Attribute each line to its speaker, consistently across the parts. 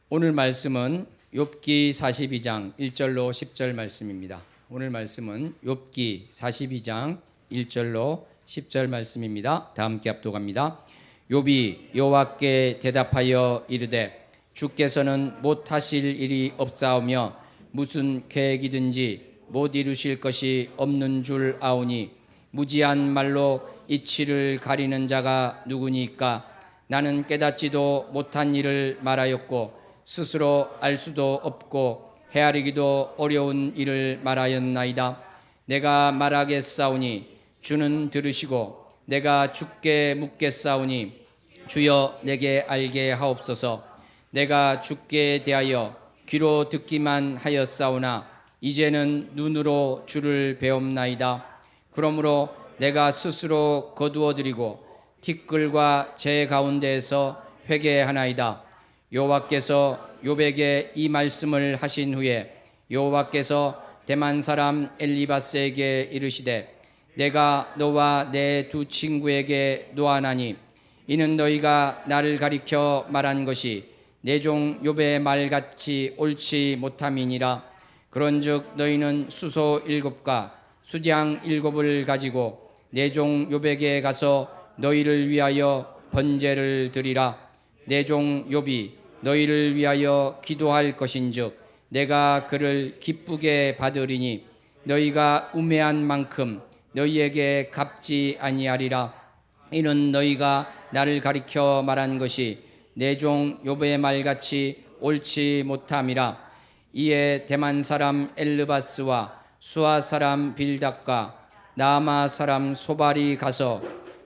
Speaker 1: 오늘 말씀은 욥기 42장 1절로 10절 말씀입니다. 오늘 말씀은 욥기 42장 1절로 10절 말씀입니다. 다 함께 합독합니다. 욥이 여호와께 대답하여 이르되 주께서는 못하실 일이 없사오며 무슨 계획이든지 못 이루실 것이 없는 줄 아오니 무지한 말로 이치를 가리는 자가 누구니까. 나는 깨닫지도 못한 일을 말하였고 스스로 알 수도 없고 헤아리기도 어려운 일을 말하였나이다. 내가 말하겠사오니 주는 들으시고 내가 주께 묻겠사오니 주여 내게 알게 하옵소서. 내가 주께 대하여 귀로 듣기만 하였사오나 이제는 눈으로 주를 배옵나이다. 그러므로 내가 스스로 거두어드리고 티끌과 재 가운데에서 회개하나이다. 여호와께서 욥에게 이 말씀을 하신 후에 여호와께서 대만 사람 엘리바스에게 이르시되 내가 너와 내 두 친구에게 노하나니 이는 너희가 나를 가리켜 말한 것이 내 종 욥의 말같이 옳지 못함이니라. 그런즉 너희는 수소 7과 수량 7을 가지고 내 종 욥에게 가서 너희를 위하여 번제를 드리라. 내 종 욥이 너희를 위하여 기도할 것인즉 내가 그를 기쁘게 받으리니 너희가 우매한 만큼 너희에게 갚지 아니하리라. 이는 너희가 나를 가리켜 말한 것이 내 종 욥의 말같이 옳지 못함이라. 이에 대만 사람 엘르바스와 수아 사람 빌닷과 나아마 사람 소발이 가서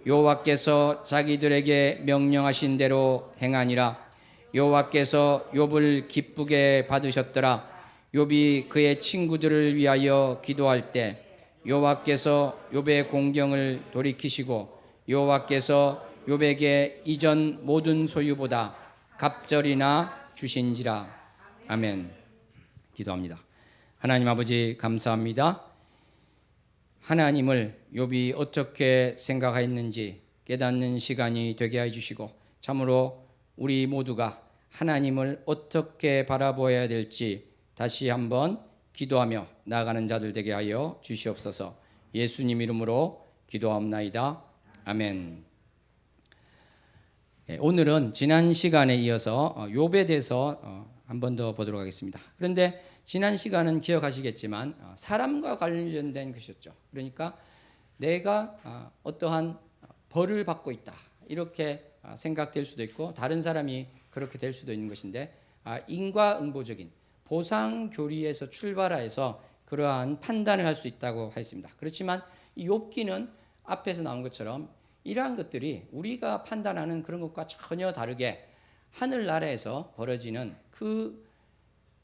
Speaker 1: 여호와께서 자기들에게 명령하신 대로 행하니라. 여호와께서 욥을 기쁘게 받으셨더라. 욥이 그의 친구들을 위하여 기도할 때 여호와께서 욥의 공경을 돌이키시고 여호와께서 욥에게 이전 모든 소유보다 갑절이나 주신지라. 아멘. 기도합니다. 하나님 아버지 감사합니다. 하나님을 욥이 어떻게 생각하였는지 깨닫는 시간이 되게 해주시고 참으로 우리 모두가 하나님을 어떻게 바라보아야 될지 다시 한번 기도하며 나아가는 자들 되게 하여 주시옵소서. 예수님 이름으로 기도하옵나이다. 아멘. 오늘은 지난 시간에 이어서 욥에 대해서 한 번 더 보도록 하겠습니다. 그런데 지난 시간은 기억하시겠지만 사람과 관련된 것이었죠. 그러니까 내가 어떠한 벌을 받고 있다 이렇게 생각될 수도 있고 다른 사람이 그렇게 될 수도 있는 것인데 인과응보적인 보상 교리에서 출발해서 그러한 판단을 할 수 있다고 했습니다. 그렇지만 이 욥기는 앞에서 나온 것처럼 이러한 것들이 우리가 판단하는 그런 것과 전혀 다르게 하늘나라에서 벌어지는 그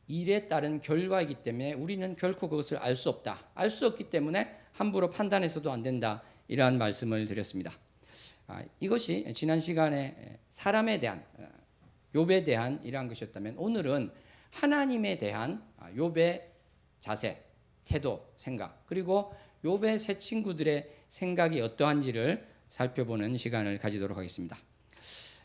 Speaker 1: 일에 따른 결과이기 때문에 우리는 결코 그것을 알 수 없다. 알 수 없기 때문에 함부로 판단해서도 안 된다. 이러한 말씀을 드렸습니다. 이것이 지난 시간에 사람에 대한 욥에 대한 이러한 것이었다면 오늘은 하나님에 대한 욥의 자세, 태도, 생각 그리고 욥의 세 친구들의 생각이 어떠한지를 살펴보는 시간을 가지도록 하겠습니다.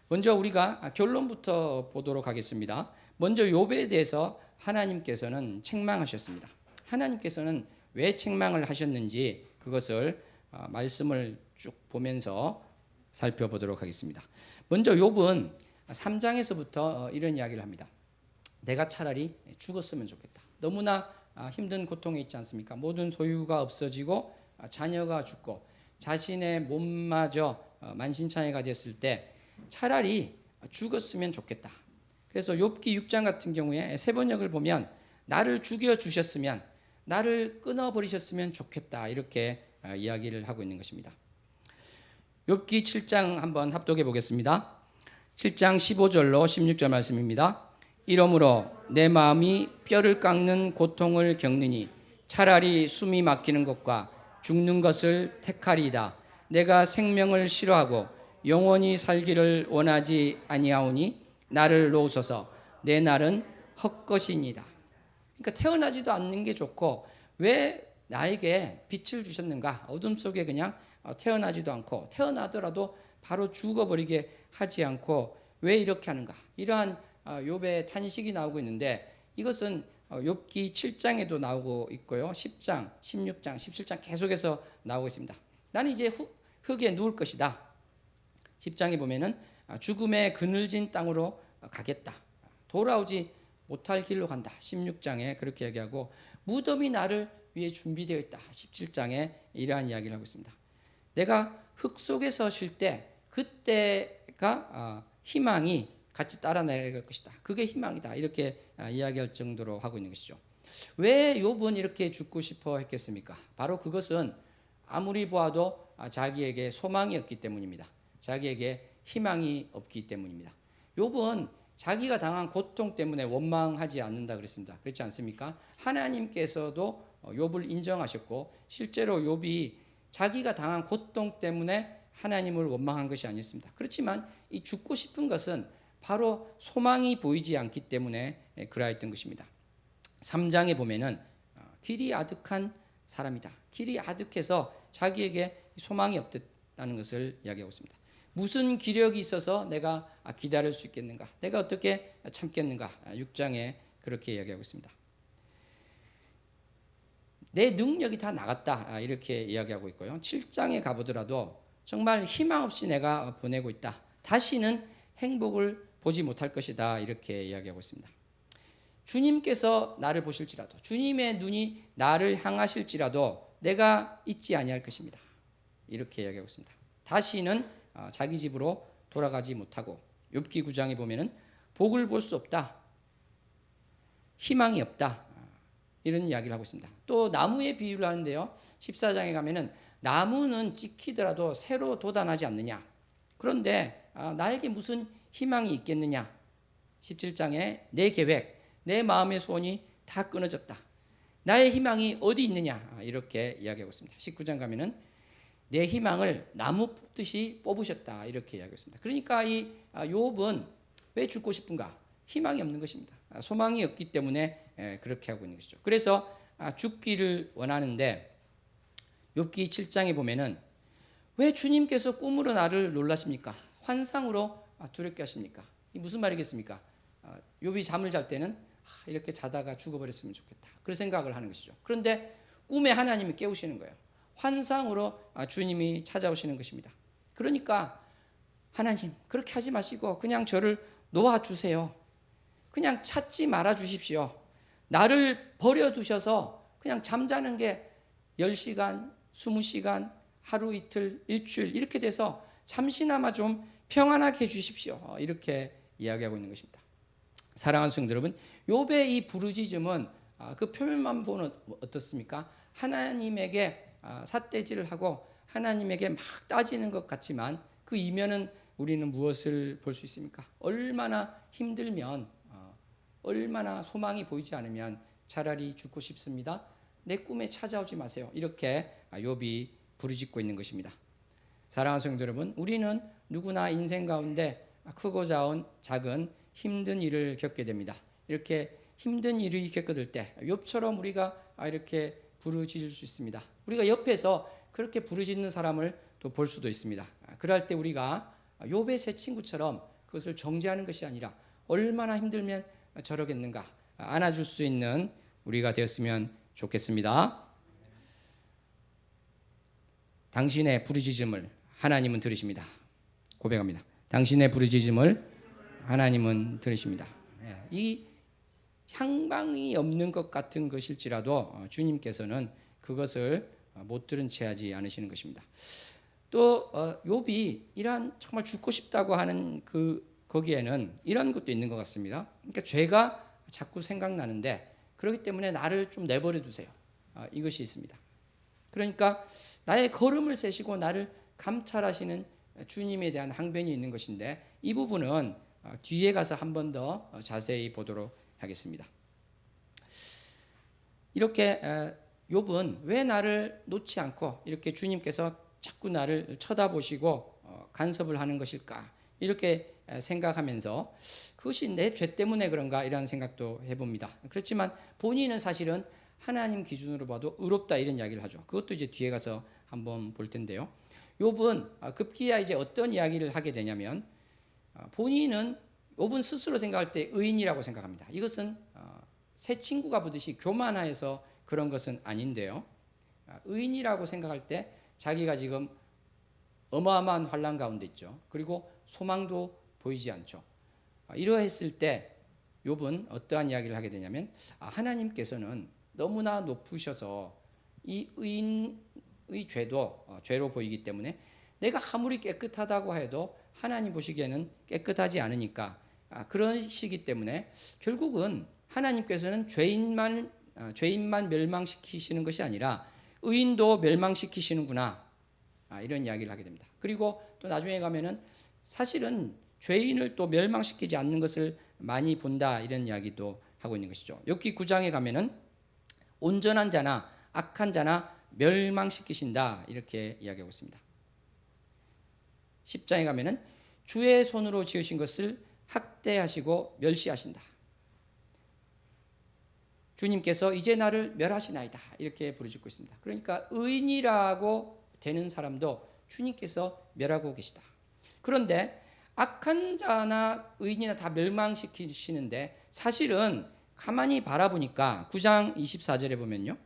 Speaker 1: 먼저 우리가 결론부터 보도록 하겠습니다. 먼저 욥에 대해서 하나님께서는 책망하셨습니다. 하나님께서는 왜 책망을 하셨는지 그것을 말씀을 쭉 보면서 살펴보도록 하겠습니다. 먼저 욥은 3장에서부터 이런 이야기를 합니다. 내가 차라리 죽었으면 좋겠다. 너무나 힘든 고통에 있지 않습니까? 모든 소유가 없어지고 자녀가 죽고 자신의 몸마저 만신창이가 됐을 때 차라리 죽었으면 좋겠다. 그래서 욥기 6장 같은 경우에 세 번역을 보면 나를 죽여주셨으면 나를 끊어버리셨으면 좋겠다 이렇게 이야기를 하고 있는 것입니다. 욥기 7장 한번 합독해 보겠습니다. 7장 15절로 16절 말씀입니다. 이러므로 내 마음이 뼈를 깎는 고통을 겪느니 차라리 숨이 막히는 것과 죽는 것을 택하리이다. 내가 생명을 싫어하고 영원히 살기를 원하지 아니하오니 나를 놓으소서. 내 날은 헛것이니이다. 그러니까 태어나지도 않는 게 좋고 왜 나에게 빛을 주셨는가? 어둠 속에 그냥 태어나지도 않고 태어나더라도 바로 죽어버리게 하지 않고 왜 이렇게 하는가? 이러한 욥의 탄식이 나오고 있는데 이것은 욥기 7장에도 나오고 있고요. 10장, 16장, 17장 계속해서 나오고 있습니다. 나는 이제 흙에 누울 것이다. 10장에 보면은 죽음의 그늘진 땅으로 가겠다. 돌아오지 못할 길로 간다. 16장에 그렇게 얘기하고 무덤이 나를 위해 준비되어 있다. 17장에 이러한 이야기를 하고 있습니다. 내가 흙 속에서 쉴 때 그때가 희망이 같이 따라 내려갈 것이다. 그게 희망이다. 이렇게 이야기할 정도로 하고 있는 것이죠. 왜 욥은 이렇게 죽고 싶어 했겠습니까? 바로 그것은 아무리 보아도 자기에게 소망이 없기 때문입니다. 자기에게 희망이 없기 때문입니다. 욥은 자기가 당한 고통 때문에 원망하지 않는다 그랬습니다. 그렇지 않습니까? 하나님께서도 욥을 인정하셨고 실제로 욥이 자기가 당한 고통 때문에 하나님을 원망한 것이 아니었습니다. 그렇지만 이 죽고 싶은 것은 바로 소망이 보이지 않기 때문에 그러했던 것입니다. 3장에 보면은 길이 아득한 사람이다. 길이 아득해서 자기에게 소망이 없다는 것을 이야기하고 있습니다. 무슨 기력이 있어서 내가 기다릴 수 있겠는가? 내가 어떻게 참겠는가? 6장에 그렇게 이야기하고 있습니다. 내 능력이 다 나갔다. 이렇게 이야기하고 있고요. 7장에 가보더라도 정말 희망 없이 내가 보내고 있다. 다시는 행복을 보지 못할 것이다. 이렇게 이야기하고 있습니다. 주님께서 나를 보실지라도 주님의 눈이 나를 향하실지라도 내가 잊지 아니할 것입니다. 이렇게 이야기하고 있습니다. 다시는 자기 집으로 돌아가지 못하고 욥기 9장에 보면은 복을 볼 수 없다. 희망이 없다. 이런 이야기를 하고 있습니다. 또 나무의 비유를 하는데요. 14장에 가면은 나무는 찍히더라도 새로 돋아나지 않느냐. 그런데 나에게 무슨 희망이 있겠느냐. 17장에 내 계획, 내 마음의 소원이 다 끊어졌다. 나의 희망이 어디 있느냐. 이렇게 이야기하고 있습니다. 19장 가면은 내 희망을 나무 뽑듯이 뽑으셨다. 이렇게 이야기하고 있습니다. 그러니까 이 욥은 왜 죽고 싶은가? 희망이 없는 것입니다. 소망이 없기 때문에 그렇게 하고 있는 것이죠. 그래서 죽기를 원하는데 욥기 7장에 보면은 왜 주님께서 꿈으로 나를 놀라십니까? 환상으로 두렵게 하십니까? 이 무슨 말이겠습니까? 욥이 잠을 잘 때는 이렇게 자다가 죽어버렸으면 좋겠다. 그런 생각을 하는 것이죠. 그런데 꿈에 하나님이 깨우시는 거예요. 환상으로 주님이 찾아오시는 것입니다. 그러니까 하나님 그렇게 하지 마시고 그냥 저를 놓아주세요. 그냥 찾지 말아 주십시오. 나를 버려두셔서 그냥 잠자는 게 10시간, 20시간, 하루 이틀, 일주일 이렇게 돼서 잠시나마 좀 평안하게 해주십시오. 이렇게 이야기하고 있는 것입니다. 사랑하는 성도 여러분, 욥의 이 부르짖음은 그 표면만 보면 어떻습니까? 하나님에게 삿대질을 하고 하나님에게 막 따지는 것 같지만 그 이면은 우리는 무엇을 볼 수 있습니까? 얼마나 힘들면 얼마나 소망이 보이지 않으면 차라리 죽고 싶습니다. 내 꿈에 찾아오지 마세요. 이렇게 욥이 부르짖고 있는 것입니다. 사랑하는 성도 여러분, 우리는 누구나 인생 가운데 크고 작은 힘든 일을 겪게 됩니다. 이렇게 힘든 일이 겪어질 때 욥처럼 우리가 이렇게 부르짖을 수 있습니다. 우리가 옆에서 그렇게 부르짖는 사람을 또 볼 수도 있습니다. 그럴 때 우리가 욥의 새 친구처럼 그것을 정죄하는 것이 아니라 얼마나 힘들면 저러겠는가 안아줄 수 있는 우리가 되었으면 좋겠습니다. 당신의 부르짖음을 하나님은 들으십니다. 고백합니다. 당신의 부르짖음을 하나님은 들으십니다. 이 향방이 없는 것 같은 것일지라도 주님께서는 그것을 못 들은 채 하지 않으시는 것입니다. 또 욥이 이러한 정말 죽고 싶다고 하는 거기에는 이런 것도 있는 것 같습니다. 그러니까 죄가 자꾸 생각나는데 그렇기 때문에 나를 좀 내버려 두세요. 이것이 있습니다. 그러니까 나의 걸음을 세시고 나를 감찰하시는 주님에 대한 항변이 있는 것인데 이 부분은 뒤에 가서 한 번 더 자세히 보도록 하겠습니다. 이렇게 욥은 왜 나를 놓지 않고 이렇게 주님께서 자꾸 나를 쳐다보시고 간섭을 하는 것일까 이렇게 생각하면서 그것이 내 죄 때문에 그런가 이런 생각도 해봅니다. 그렇지만 본인은 사실은 하나님 기준으로 봐도 의롭다 이런 이야기를 하죠. 그것도 이제 뒤에 가서 한번 볼 텐데요. 욥은 급기야 이제 어떤 이야기를 하게 되냐면 본인은 욥은 스스로 생각할 때 의인이라고 생각합니다. 이것은 새 친구가 보듯이 교만하여서 그런 것은 아닌데요. 의인이라고 생각할 때 자기가 지금 어마어마한 환난 가운데 있죠. 그리고 소망도 보이지 않죠. 이러했을 때 욥은 어떠한 이야기를 하게 되냐면 하나님께서는 너무나 높으셔서 이 의인의 죄도 죄로 보이기 때문에 내가 아무리 깨끗하다고 해도 하나님 보시기에는 깨끗하지 않으니까 그러시기 때문에 결국은 하나님께서는 죄인만 멸망시키시는 것이 아니라 의인도 멸망시키시는구나, 이런 이야기를 하게 됩니다. 그리고 또 나중에 가면은 사실은 죄인을 또 멸망시키지 않는 것을 많이 본다, 이런 이야기도 하고 있는 것이죠. 욥기 9장에 가면은 온전한 자나 악한 자나 멸망시키신다, 이렇게 이야기하고 있습니다. 10장에 가면은 주의 손으로 지으신 것을 학대하시고 멸시하신다. 주님께서 이제 나를 멸하시나이다, 이렇게 부르짖고 있습니다. 그러니까 의인이라고 되는 사람도 주님께서 멸하고 계시다. 그런데 악한 자나 의인이나 다 멸망시키시는데 사실은 가만히 바라보니까 9장 24절에 보면요,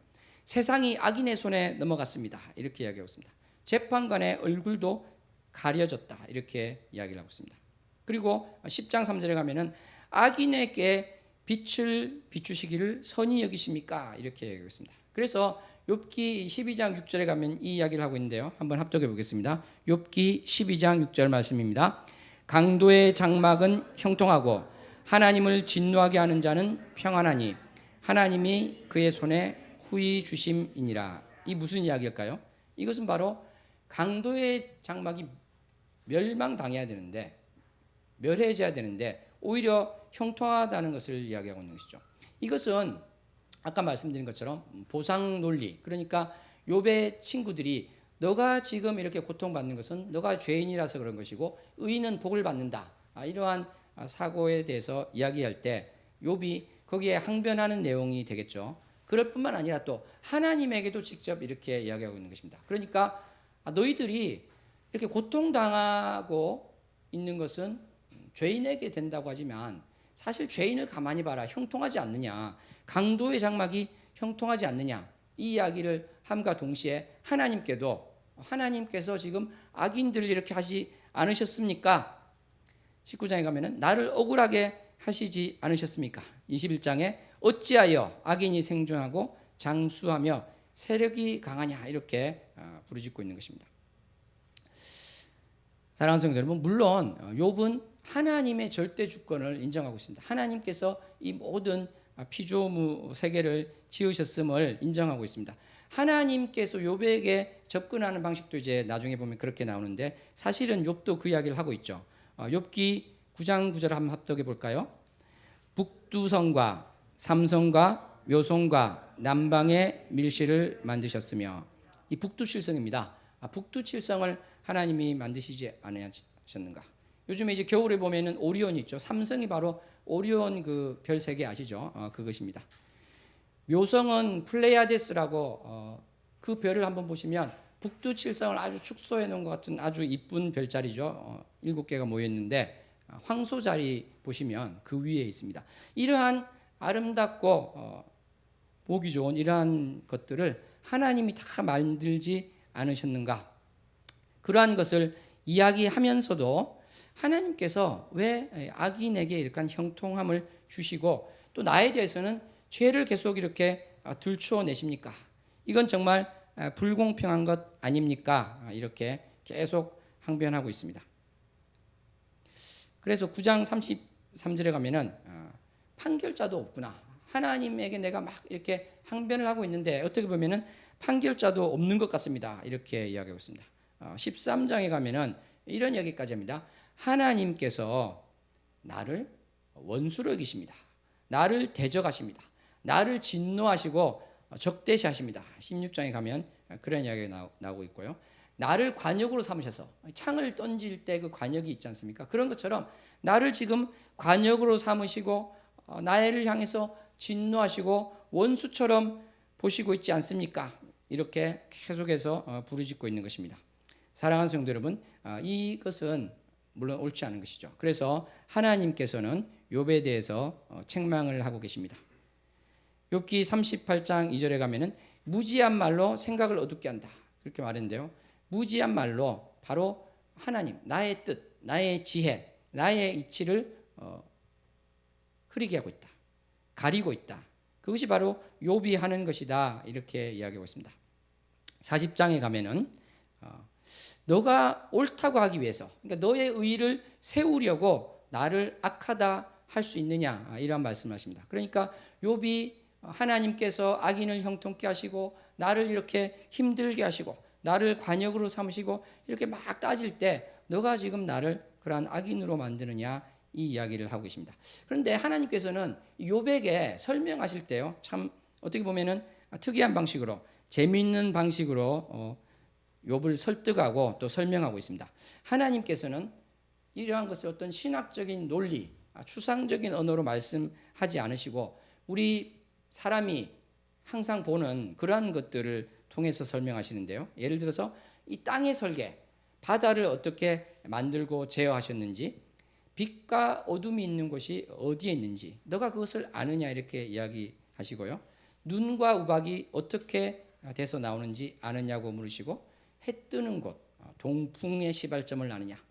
Speaker 1: 세상이 악인의 손에 넘어갔습니다, 이렇게 이야기하고 있습니다. 재판관의 얼굴도 가려졌다, 이렇게 이야기를 하고 있습니다. 그리고 10장 3절에 가면은 악인에게 빛을 비추시기를 선히 여기십니까, 이렇게 얘기하고 있습니다. 그래서 욥기 12장 6절에 가면 이 이야기를 하고 있는데요, 한번 합독해 보겠습니다. 욥기 12장 6절 말씀입니다. 강도의 장막은 형통하고 하나님을 진노하게 하는 자는 평안하니 하나님이 그의 손에 후히 주심이니라. 이 무슨 이야기일까요? 이것은 바로 강도의 장막이 멸망당해야 되는데, 멸해져야 되는데 오히려 형통하다는 것을 이야기하고 있는 것이죠. 이것은 아까 말씀드린 것처럼 보상 논리, 그러니까 욥의 친구들이 너가 지금 이렇게 고통받는 것은 너가 죄인이라서 그런 것이고 의인은 복을 받는다, 이러한 사고에 대해서 이야기할 때 욥이 거기에 항변하는 내용이 되겠죠. 그럴 뿐만 아니라 또 하나님에게도 직접 이렇게 이야기하고 있는 것입니다. 그러니까 너희들이 이렇게 고통당하고 있는 것은 죄인에게 된다고 하지만 사실 죄인을 가만히 봐라, 형통하지 않느냐, 강도의 장막이 형통하지 않느냐, 이 이야기를 함과 동시에 하나님께서 지금 악인들 이렇게 하지 않으셨습니까? 19장에 가면은 나를 억울하게 하시지 않으셨습니까? 21장에 어찌하여 악인이 생존하고 장수하며 세력이 강하냐, 이렇게 부르짖고 있는 것입니다. 사랑하는 성도 여러분, 물론 욥은 하나님의 절대 주권을 인정하고 있습니다. 하나님께서 이 모든 피조물 세계를 지으셨음을 인정하고 있습니다. 하나님께서 욥에게 접근하는 방식도 이제 나중에 보면 그렇게 나오는데 사실은 욥도 그 이야기를 하고 있죠. 욥기 9장 9절 한번 합독해 볼까요? 북두성과 삼성과 묘성과 남방의 밀실을 만드셨으며, 이 북두칠성입니다. 북두칠성을 하나님이 만드시지 않으셨는가? 요즘에 이제 겨울에 보면은 오리온이 있죠. 삼성이 바로 오리온 그 별세계 아시죠? 그것입니다. 묘성은 플레이아데스라고 그 별을 한번 보시면 북두칠성을 아주 축소해 놓은 것 같은 아주 이쁜 별자리죠. 7개가 모여 있는데 황소자리 보시면 그 위에 있습니다. 이러한 아름답고 보기 좋은 이러한 것들을 하나님이 다 만들지 않으셨는가? 그러한 것을 이야기하면서도 하나님께서 왜 악인에게 이렇게 형통함을 주시고 또 나에 대해서는 죄를 계속 이렇게 들추어 내십니까? 이건 정말 불공평한 것 아닙니까? 이렇게 계속 항변하고 있습니다. 그래서 9장 33절에 가면은 판결자도 없구나. 하나님에게 내가 막 이렇게 항변을 하고 있는데 어떻게 보면은 판결자도 없는 것 같습니다. 이렇게 이야기하고 있습니다. 13장에 가면은 이런 이야기까지 합니다. 하나님께서 나를 원수로 여기십니다. 나를 대적하십니다. 나를 진노하시고 적대시하십니다. 16장에 가면 그런 이야기가 나오고 있고요. 나를 관역으로 삼으셔서 창을 던질 때 그 관역이 있지 않습니까? 그런 것처럼 나를 지금 관역으로 삼으시고 나를 향해서 진노하시고 원수처럼 보시고 있지 않습니까? 이렇게 계속해서 부르짖고 있는 것입니다. 사랑하는 성도 여러분, 이것은 물론 옳지 않은 것이죠. 그래서 하나님께서는 욥에 대해서 책망을 하고 계십니다. 욥기 38장 2절에 가면은 무지한 말로 생각을 어둡게 한다. 그렇게 말했는데요. 무지한 말로 바로 하나님, 나의 뜻, 나의 지혜, 나의 이치를 흐리게 하고 있다. 가리고 있다. 그것이 바로 욥이 하는 것이다. 이렇게 이야기하고 있습니다. 40장에 가면은 너가 옳다고 하기 위해서, 그러니까 너의 의를 세우려고 나를 악하다 할 수 있느냐, 이런 말씀하십니다. 그러니까 욥이 하나님께서 악인을 형통케 하시고 나를 이렇게 힘들게 하시고 나를 관역으로 삼으시고 이렇게 막 따질 때 너가 지금 나를 그러한 악인으로 만드느냐, 이 이야기를 하고 계십니다. 그런데 하나님께서는 욥에게 설명하실 때요, 참 어떻게 보면은 특이한 방식으로, 재미있는 방식으로 욥을 설득하고 또 설명하고 있습니다. 하나님께서는 이러한 것을 어떤 신학적인 논리, 추상적인 언어로 말씀하지 않으시고 우리 사람이 항상 보는 그러한 것들을 통해서 설명하시는데요. 예를 들어서 이 땅의 설계, 바다를 어떻게 만들고 제어하셨는지, 빛과 어둠이 있는 곳이 어디에 있는지 너가 그것을 아느냐, 이렇게 이야기하시고요. 눈과 우박이 어떻게 돼서 나오는지 아느냐고 물으시고, 해 뜨는 곳, 동풍의 시발점을 아느냐,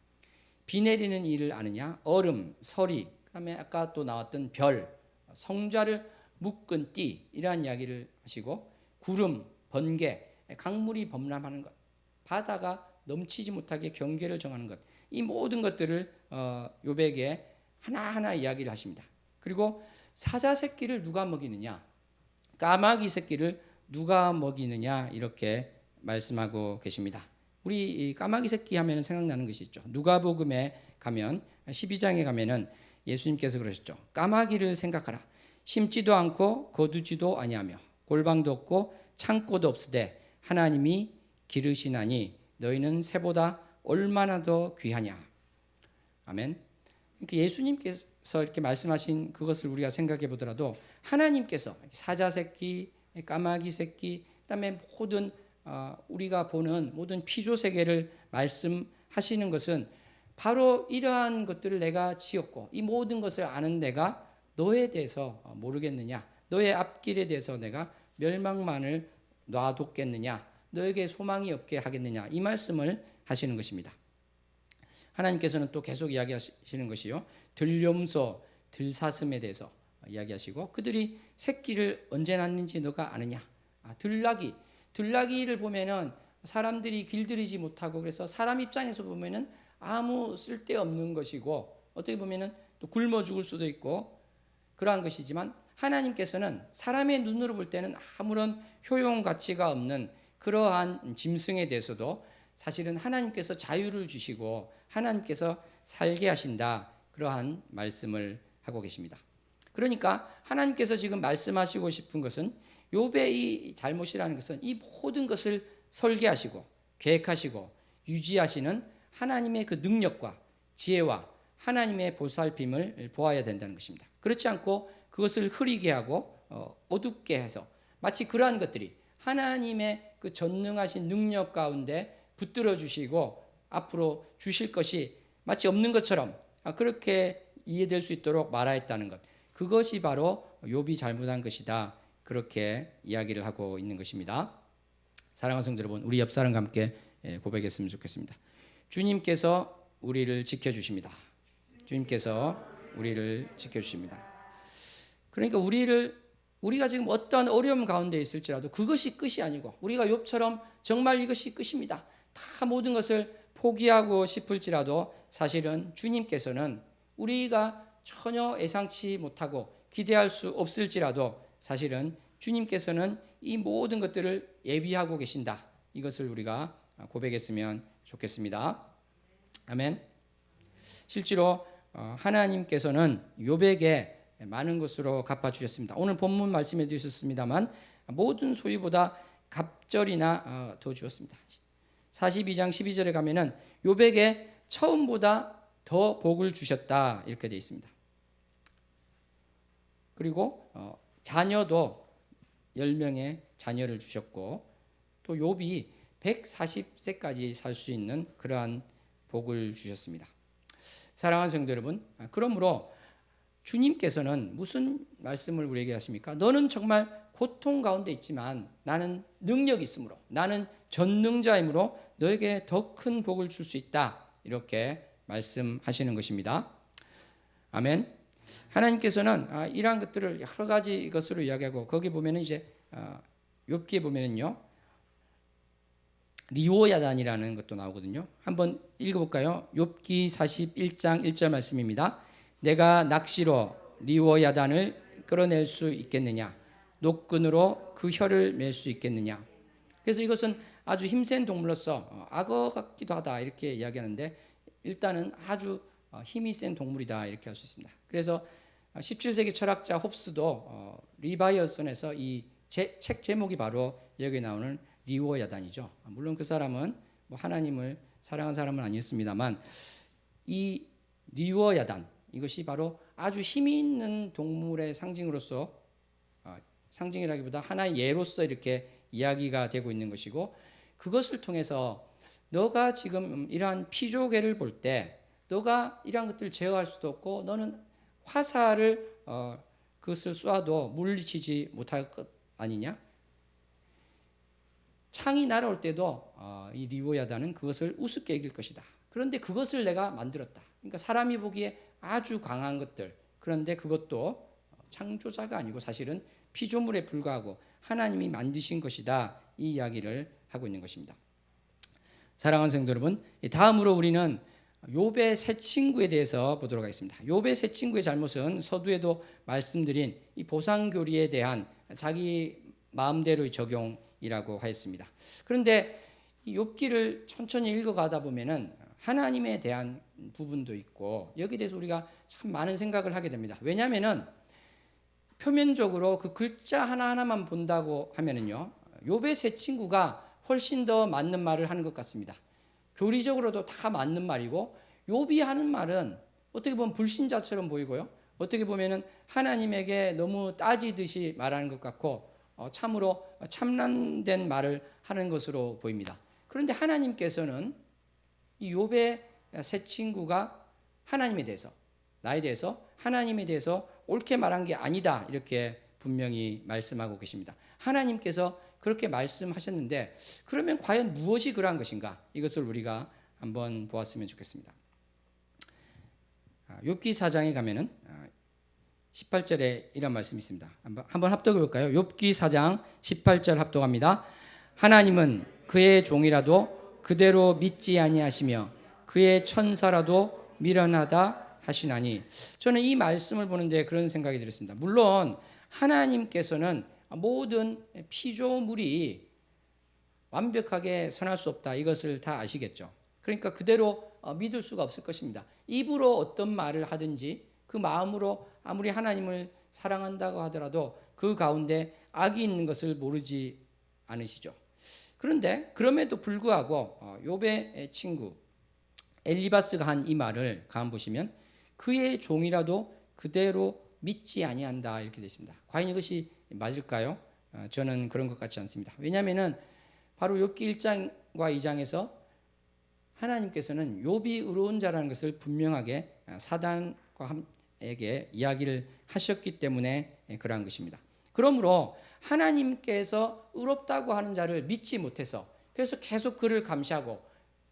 Speaker 1: 비 내리는 일을 아느냐, 얼음, 서리, 그다음에 아까 또 나왔던 별, 성자를 묶은 띠, 이러한 이야기를 하시고, 구름, 번개, 강물이 범람하는 것, 바다가 넘치지 못하게 경계를 정하는 것, 이 모든 것들을 욥에게 하나하나 이야기를 하십니다. 그리고 사자 새끼를 누가 먹이느냐, 까마귀 새끼를 누가 먹이느냐, 이렇게 말씀하고 계십니다. 우리 까마귀 새끼 하면 생각나는 것이 있죠. 누가복음에 가면 12장에 가면은 예수님께서 그러셨죠. 까마귀를 생각하라. 심지도 않고 거두지도 아니하며 골방도 없고 창고도 없으되 하나님이 기르시나니 너희는 새보다 얼마나 더 귀하냐. 아멘. 그러니까 예수님께서 이렇게 말씀하신 그것을 우리가 생각해 보더라도 하나님께서 사자 새끼, 까마귀 새끼, 그다음에 모든 우리가 보는 모든 피조 세계를 말씀하시는 것은 바로 이러한 것들을 내가 지었고 이 모든 것을 아는 내가 너에 대해서 모르겠느냐, 너의 앞길에 대해서 내가 멸망만을 놔뒀겠느냐, 너에게 소망이 없게 하겠느냐, 이 말씀을 하시는 것입니다. 하나님께서는 또 계속 이야기하시는 것이요, 들염소, 들사슴에 대해서 이야기하시고, 그들이 새끼를 언제 낳는지 너가 아느냐. 들나귀를 보면은 사람들이 길들이지 못하고, 그래서 사람 입장에서 보면은 아무 쓸데없는 것이고, 어떻게 보면은 또 굶어 죽을 수도 있고 그러한 것이지만, 하나님께서는 사람의 눈으로 볼 때는 아무런 효용 가치가 없는 그러한 짐승에 대해서도 사실은 하나님께서 자유를 주시고 하나님께서 살게 하신다, 그러한 말씀을 하고 계십니다. 그러니까 하나님께서 지금 말씀하시고 싶은 것은, 욥의 이 잘못이라는 것은 이 모든 것을 설계하시고 계획하시고 유지하시는 하나님의 그 능력과 지혜와 하나님의 보살핌을 보아야 된다는 것입니다. 그렇지 않고 그것을 흐리게 하고 어둡게 해서 마치 그러한 것들이 하나님의 그 전능하신 능력 가운데 붙들어 주시고 앞으로 주실 것이 마치 없는 것처럼 그렇게 이해될 수 있도록 말하였다는 것, 그것이 바로 욥이 잘못한 것이다, 그렇게 이야기를 하고 있는 것입니다. 사랑하는 성도 여러분, 우리 옆 사람과 함께 고백했으면 좋겠습니다. 주님께서 우리를 지켜주십니다. 주님께서 우리를 지켜주십니다. 그러니까 우리가 지금 어떠한 어려움 가운데 있을지라도 그것이 끝이 아니고, 우리가 욥처럼 정말 이것이 끝입니다, 다 모든 것을 포기하고 싶을지라도 사실은 주님께서는 우리가 전혀 예상치 못하고 기대할 수 없을지라도 사실은 주님께서는 이 모든 것들을 예비하고 계신다, 이것을 우리가 고백했으면 좋겠습니다. 아멘. 실제로 하나님께서는 욥에게 많은 것으로 갚아주셨습니다. 오늘 본문 말씀에도 있었습니다만 모든 소유보다 갑절이나 더 주었습니다. 42장 12절에 가면은 욥에게 처음보다 더 복을 주셨다, 이렇게 되어 있습니다. 그리고 자녀도 10명의 자녀를 주셨고, 또 욥이 140세까지 살 수 있는 그러한 복을 주셨습니다. 사랑하는 성도 여러분, 그러므로 주님께서는 무슨 말씀을 우리에게 하십니까? 너는 정말 고통 가운데 있지만 나는 능력이 있으므로, 나는 전능자이므로 너에게 더 큰 복을 줄 수 있다, 이렇게 말씀하시는 것입니다. 아멘. 하나님께서는 이러한 것들을 여러 가지 것으로 이야기하고, 거기 보면은 이제 욥기에 보면은요, 리오야단이라는 것도 나오거든요. 한번 읽어볼까요? 욥기 41장 1절 말씀입니다. 내가 낚시로 리오야단을 끌어낼 수 있겠느냐? 노끈으로 그 혀를 맬 수 있겠느냐? 그래서 이것은 아주 힘센 동물로서 악어 같기도 하다, 이렇게 이야기하는데, 일단은 아주 힘이 센 동물이다, 이렇게 할 수 있습니다. 그래서 17세기 철학자 홉스도 리바이어선에서 이 책 제목이 바로 여기 나오는 리오야단이죠. 물론 그 사람은 뭐 하나님을 사랑한 사람은 아니었습니다만, 이 리오야단, 이것이 바로 아주 힘이 있는 동물의 상징으로서, 상징이라기보다 하나의 예로서 이렇게 이야기가 되고 있는 것이고, 그것을 통해서 너가 지금 이러한 피조개를 볼 때 너가 이러한 것들을 제어할 수도 없고, 너는 화살을 그것을 쏴도 물리치지 못할 것 아니냐? 창이 날아올 때도 이 리오야단은 그것을 우습게 이길 것이다. 그런데 그것을 내가 만들었다. 그러니까 사람이 보기에 아주 강한 것들, 그런데 그것도 창조자가 아니고 사실은 피조물에 불과하고 하나님이 만드신 것이다, 이 이야기를 하고 있는 것입니다. 사랑하는 성도 여러분, 다음으로 우리는 욥의 세 친구에 대해서 보도록 하겠습니다. 욥의 세 친구의 잘못은 서두에도 말씀드린 이 보상교리에 대한 자기 마음대로의 적용이라고 하였습니다. 그런데 이 욥기를 천천히 읽어가다 보면은 하나님에 대한 부분도 있고, 여기에 대해서 우리가 참 많은 생각을 하게 됩니다. 왜냐하면은 표면적으로 그 글자 하나하나만 본다고 하면은요, 욥의 세 친구가 훨씬 더 맞는 말을 하는 것 같습니다. 교리적으로도 다 맞는 말이고, 욥이 하는 말은 어떻게 보면 불신자처럼 보이고요, 어떻게 보면은 하나님에게 너무 따지듯이 말하는 것 같고, 참으로 참난된 말을 하는 것으로 보입니다. 그런데 하나님께서는 이 욥의 세 친구가 하나님에 대해서, 나에 대해서, 하나님에 대해서 옳게 말한 게 아니다, 이렇게 분명히 말씀하고 계십니다. 하나님께서 그렇게 말씀하셨는데, 그러면 과연 무엇이 그러한 것인가? 이것을 우리가 한번 보았으면 좋겠습니다. 욥기 4장에 가면은 18절에 이런 말씀이 있습니다. 한번 합독해 볼까요? 욥기 4장 18절 합독합니다. 하나님은 그의 종이라도 그대로 믿지 아니하시며 그의 천사라도 미련하다 하시나니. 저는 이 말씀을 보는데 그런 생각이 들었습니다. 물론 하나님께서는 모든 피조물이 완벽하게 선할 수 없다, 이것을 다 아시겠죠. 그러니까 그대로 믿을 수가 없을 것입니다. 입으로 어떤 말을 하든지 그 마음으로 아무리 하나님을 사랑한다고 하더라도 그 가운데 악이 있는 것을 모르지 않으시죠. 그런데 그럼에도 불구하고 욥의 친구 엘리바스가 한 이 말을 가만 보시면, 그의 종이라도 그대로 믿지 아니한다, 이렇게 되어 있습니다. 과연 이것이 맞을까요? 저는 그런 것 같지 않습니다. 왜냐하면 바로 욥기 1장과 2장에서 하나님께서는 욥이 의로운 자라는 것을 분명하게 사단과 에게 이야기를 하셨기 때문에 그러한 것입니다. 그러므로 하나님께서 의롭다고 하는 자를 믿지 못해서, 그래서 계속 그를 감시하고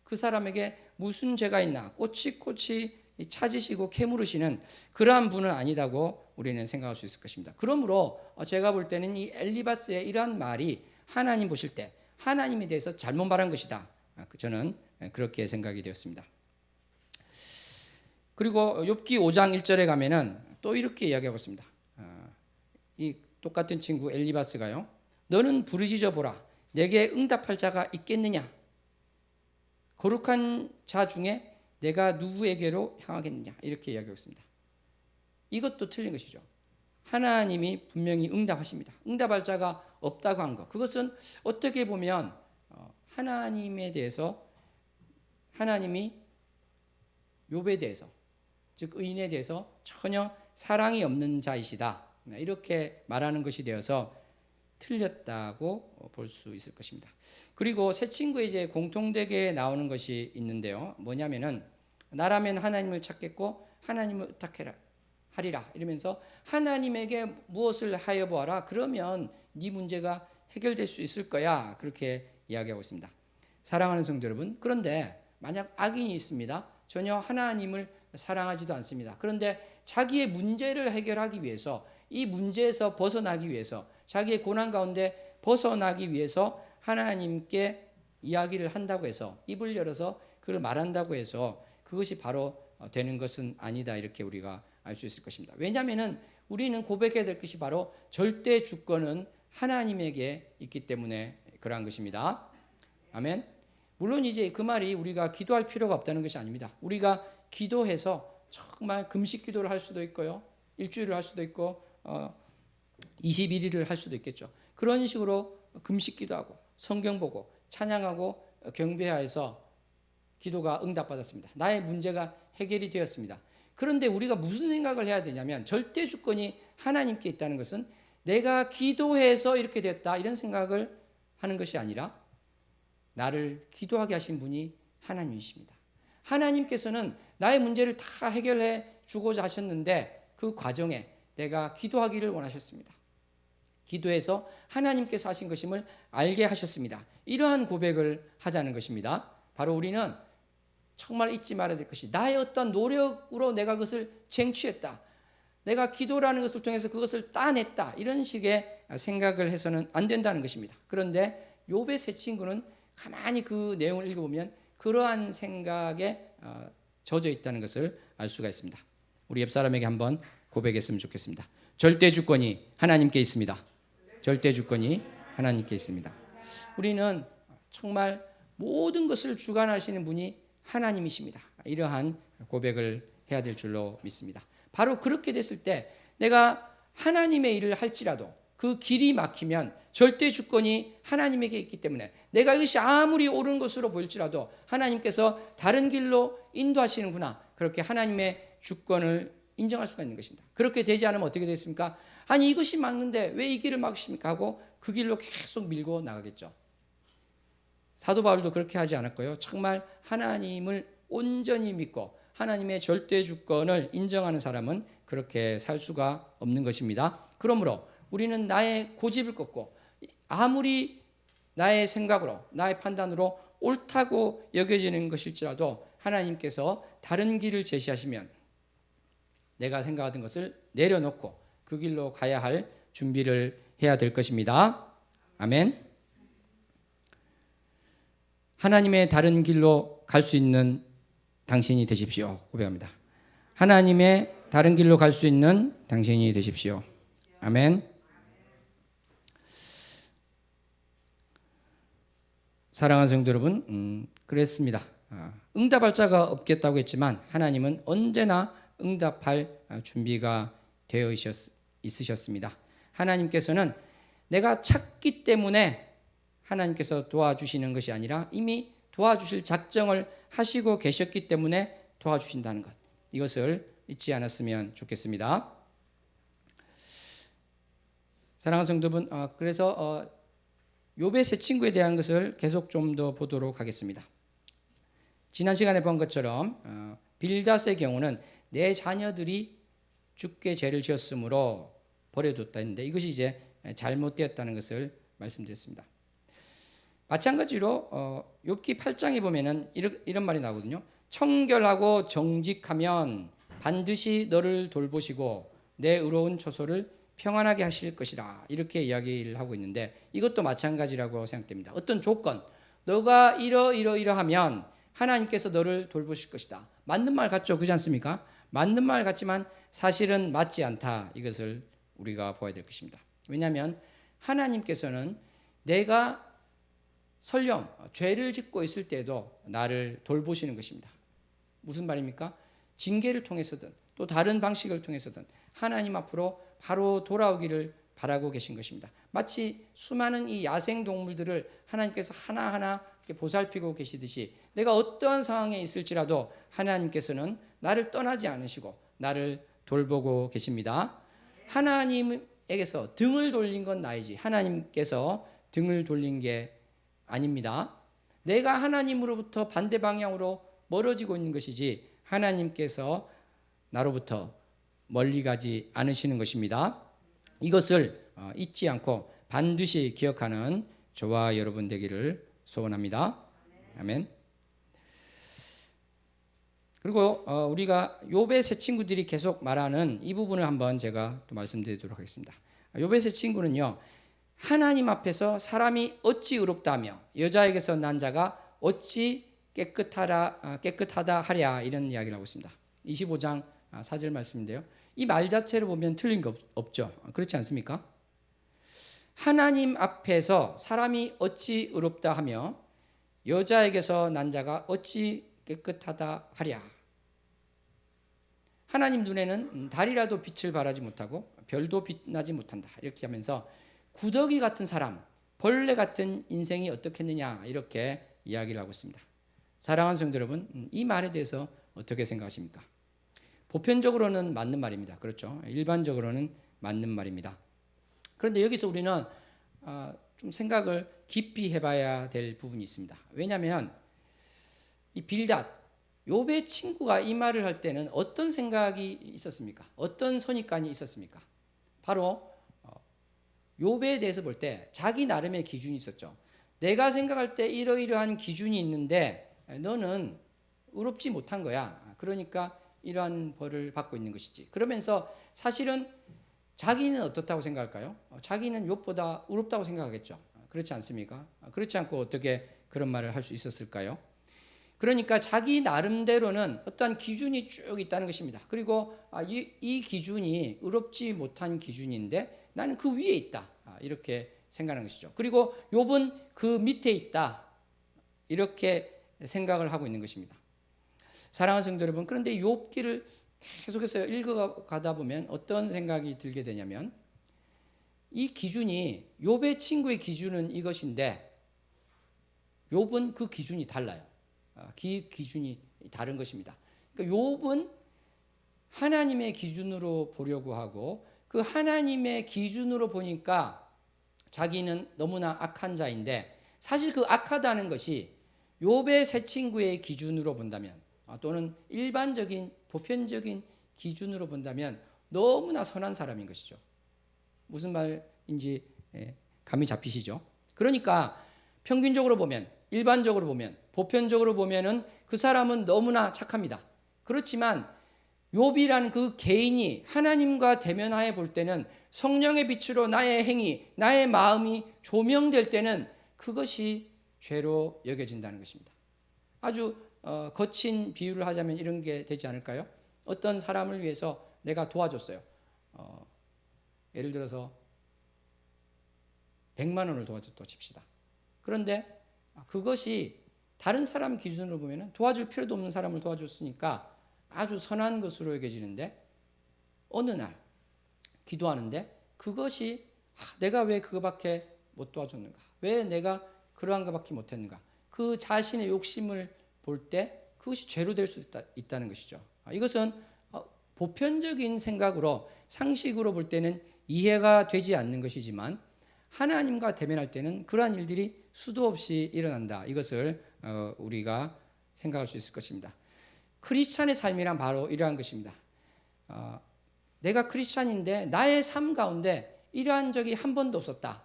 Speaker 1: 그 사람에게 무슨 죄가 있나 꼬치꼬치 찾으시고 캐물으시는 그러한 분은 아니다고 우리는 생각할 수 있을 것입니다. 그러므로 제가 볼 때는 이 엘리바스의 이러한 말이 하나님 보실 때 하나님에 대해서 잘못 말한 것이다, 저는 그렇게 생각이 되었습니다. 그리고 욥기 5장 1절에 가면은 또 이렇게 이야기하고 있습니다. 이 똑같은 친구 엘리바스가요, 너는 부르짖어 보라, 내게 응답할 자가 있겠느냐? 거룩한 자 중에 내가 누구에게로 향하겠느냐? 이렇게 이야기하고 있습니다. 이것도 틀린 것이죠. 하나님이 분명히 응답하십니다. 응답할 자가 없다고 한 것, 그것은 어떻게 보면 하나님에 대해서, 하나님이 욥에 대해서, 즉 의인에 대해서 전혀 사랑이 없는 자이시다, 이렇게 말하는 것이 되어서 틀렸다고 볼 수 있을 것입니다. 그리고 세 친구의 이제 공통되게 나오는 것이 있는데요, 뭐냐면은 나라면 하나님을 찾겠고 하나님을 의탁해라 하리라 이러면서 하나님에게 무엇을 하여 보아라. 그러면 네 문제가 해결될 수 있을 거야. 그렇게 이야기하고 있습니다. 사랑하는 성도 여러분, 그런데 만약 악인이 있습니다. 전혀 하나님을 사랑하지도 않습니다. 그런데 자기의 문제를 해결하기 위해서, 이 문제에서 벗어나기 위해서, 자기의 고난 가운데 벗어나기 위해서 하나님께 이야기를 한다고 해서, 입을 열어서 그걸 말한다고 해서 그것이 바로 되는 것은 아니다. 이렇게 우리가 알 수 있을 것입니다. 왜냐하면 우리는 고백해야 될 것이 바로 절대 주권은 하나님에게 있기 때문에 그러한 것입니다. 아멘. 물론 이제 그 말이 우리가 기도할 필요가 없다는 것이 아닙니다. 우리가 기도해서 정말 금식 기도를 할 수도 있고요. 일주일을 할 수도 있고 21일을 할 수도 있겠죠. 그런 식으로 금식 기도하고 성경 보고 찬양하고 경배하여서 기도가 응답받았습니다. 나의 문제가 해결이 되었습니다. 그런데 우리가 무슨 생각을 해야 되냐면 절대 주권이 하나님께 있다는 것은 내가 기도해서 이렇게 됐다 이런 생각을 하는 것이 아니라 나를 기도하게 하신 분이 하나님이십니다. 하나님께서는 나의 문제를 다 해결해 주고자 하셨는데 그 과정에 내가 기도하기를 원하셨습니다. 기도해서 하나님께서 하신 것임을 알게 하셨습니다. 이러한 고백을 하자는 것입니다. 바로 우리는 정말 잊지 말아야 될 것이 나의 어떤 노력으로 내가 그것을 쟁취했다. 내가 기도라는 것을 통해서 그것을 따냈다. 이런 식의 생각을 해서는 안 된다는 것입니다. 그런데 욥의 세 친구는 가만히 그 내용을 읽어보면 그러한 생각에 젖어 있다는 것을 알 수가 있습니다. 우리 옆 사람에게 한번 고백했으면 좋겠습니다. 절대 주권이 하나님께 있습니다. 절대 주권이 하나님께 있습니다. 우리는 정말 모든 것을 주관하시는 분이 하나님이십니다. 이러한 고백을 해야 될 줄로 믿습니다. 바로 그렇게 됐을 때 내가 하나님의 일을 할지라도 그 길이 막히면 절대 주권이 하나님에게 있기 때문에 내가 이것이 아무리 옳은 것으로 보일지라도 하나님께서 다른 길로 인도하시는구나. 그렇게 하나님의 주권을 인정할 수가 있는 것입니다. 그렇게 되지 않으면 어떻게 됐습니까? 아니 이것이 막는데 왜 이 길을 막으십니까? 하고 그 길로 계속 밀고 나가겠죠. 사도 바울도 그렇게 하지 않았고요. 정말 하나님을 온전히 믿고 하나님의 절대 주권을 인정하는 사람은 그렇게 살 수가 없는 것입니다. 그러므로 우리는 나의 고집을 꺾고 아무리 나의 생각으로 나의 판단으로 옳다고 여겨지는 것일지라도 하나님께서 다른 길을 제시하시면 내가 생각하던 것을 내려놓고 그 길로 가야 할 준비를 해야 될 것입니다. 아멘. 하나님의 다른 길로 갈 수 있는 당신이 되십시오. 고백합니다. 하나님의 다른 길로 갈 수 있는 당신이 되십시오. 아멘. 사랑하는 성도 여러분, 그랬습니다. 응답할 자가 없겠다고 했지만 하나님은 언제나 응답할 준비가 되어 있으셨습니다. 하나님께서는 내가 찾기 때문에 하나님께서 도와주시는 것이 아니라 이미 도와주실 작정을 하시고 계셨기 때문에 도와주신다는 것, 이것을 잊지 않았으면 좋겠습니다. 사랑하는 성도분, 그래서 욥의 세 친구에 대한 것을 계속 좀 더 보도록 하겠습니다. 지난 시간에 본 것처럼 빌닷의 경우는 내 자녀들이 주께 죄를 지었으므로 버려뒀다 했는데 이것이 이제 잘못되었다는 것을 말씀드렸습니다. 마찬가지로 욥기 8장에 보면은 이런 말이 나오거든요. 청결하고 정직하면 반드시 너를 돌보시고 내 의로운 처소를 평안하게 하실 것이라. 이렇게 이야기를 하고 있는데 이것도 마찬가지라고 생각됩니다. 어떤 조건, 너가 이러하면 하나님께서 너를 돌보실 것이다. 맞는 말 같죠? 그렇지 않습니까? 맞는 말 같지만 사실은 맞지 않다. 이것을 우리가 보아야 될 것입니다. 왜냐하면 하나님께서는 내가 설령 죄를 짓고 있을 때도 나를 돌보시는 것입니다. 무슨 말입니까? 징계를 통해서든 또 다른 방식을 통해서든 하나님 앞으로 바로 돌아오기를 바라고 계신 것입니다. 마치 수많은 이 야생 동물들을 하나님께서 하나하나 이렇게 보살피고 계시듯이 내가 어떠한 상황에 있을지라도 하나님께서는 나를 떠나지 않으시고 나를 돌보고 계십니다. 하나님에게서 등을 돌린 건 나이지 하나님께서 등을 돌린 게 아닙니다. 내가 하나님으로부터 반대 방향으로 멀어지고 있는 것이지 하나님께서 나로부터 멀리 가지 않으시는 것입니다. 이것을 잊지 않고 반드시 기억하는 저와 여러분 되기를 소원합니다. 아멘. 그리고 우리가 욥의 세 친구들이 계속 말하는 이 부분을 한번 제가 또 말씀드리도록 하겠습니다. 욥의 세 친구는요, 하나님 앞에서 사람이 어찌 의롭다며 여자에게서 난 자가 어찌 깨끗하다 하랴, 이런 이야기를 하고 있습니다. 25장 4절 말씀인데요. 이 말 자체를 보면 틀린 거 없죠. 그렇지 않습니까? 하나님 앞에서 사람이 어찌 의롭다 하며 여자에게서 난 자가 어찌 깨끗하다 하랴. 하나님 눈에는 달이라도 빛을 발하지 못하고 별도 빛나지 못한다. 이렇게 하면서 구더기 같은 사람, 벌레 같은 인생이 어떻겠느냐, 이렇게 이야기를 하고 있습니다. 사랑하는 성도 여러분, 이 말에 대해서 어떻게 생각하십니까? 보편적으로는 맞는 말입니다. 그렇죠? 일반적으로는 맞는 말입니다. 그런데 여기서 우리는 좀 생각을 깊이 해봐야 될 부분이 있습니다. 왜냐하면 이 빌닷, 욥의 친구가 이 말을 할 때는 어떤 생각이 있었습니까? 어떤 선입관이 있었습니까? 바로 욥에 대해서 볼 때 자기 나름의 기준이 있었죠. 내가 생각할 때 이러이러한 기준이 있는데 너는 의롭지 못한 거야. 그러니까 이러한 벌을 받고 있는 것이지. 그러면서 사실은 자기는 어떻다고 생각할까요? 자기는 욥보다 의롭다고 생각하겠죠. 그렇지 않습니까? 그렇지 않고 어떻게 그런 말을 할 수 있었을까요? 그러니까 자기 나름대로는 어떠한 기준이 쭉 있다는 것입니다. 그리고 이 기준이 의롭지 못한 기준인데 나는 그 위에 있다. 이렇게 생각하는 것이죠. 그리고 욥은 그 밑에 있다. 이렇게 생각을 하고 있는 것입니다. 사랑하는 성도 여러분, 그런데 욥기를 계속해서 읽어가다 보면 어떤 생각이 들게 되냐면 이 기준이 욥의 친구의 기준은 이것인데 욥은 그 기준이 달라요. 기준이 다른 것입니다. 그러니까 욥은 하나님의 기준으로 보려고 하고 그 하나님의 기준으로 보니까 자기는 너무나 악한 자인데 사실 그 악하다는 것이 욥의 세 친구의 기준으로 본다면 또는 일반적인 보편적인 기준으로 본다면 너무나 선한 사람인 것이죠. 무슨 말인지 감이 잡히시죠? 그러니까 평균적으로 보면, 일반적으로 보면, 보편적으로 보면은 그 사람은 너무나 착합니다. 그렇지만 욥이라는 그 개인이 하나님과 대면하여 볼 때는 성령의 빛으로 나의 행위, 나의 마음이 조명될 때는 그것이 죄로 여겨진다는 것입니다. 아주 거친 비유를 하자면 이런 게 되지 않을까요? 어떤 사람을 위해서 내가 도와줬어요. 예를 들어서 100만 원을 도와줬다 칩시다. 그런데 그것이 다른 사람 기준으로 보면 도와줄 필요도 없는 사람을 도와줬으니까 아주 선한 것으로 여겨지는데 어느 날 기도하는데 그것이 내가 왜 그거밖에 못 도와줬는가? 왜 내가 그러한 것밖에 못했는가? 그 자신의 욕심을 볼 때 그것이 죄로 될 수 있다는 것이죠. 이것은 보편적인 생각으로 상식으로 볼 때는 이해가 되지 않는 것이지만 하나님과 대면할 때는 그러한 일들이 수도 없이 일어난다. 이것을 우리가 생각할 수 있을 것입니다. 크리스찬의 삶이란 바로 이러한 것입니다. 내가 크리스찬인데 나의 삶 가운데 이러한 적이 한 번도 없었다.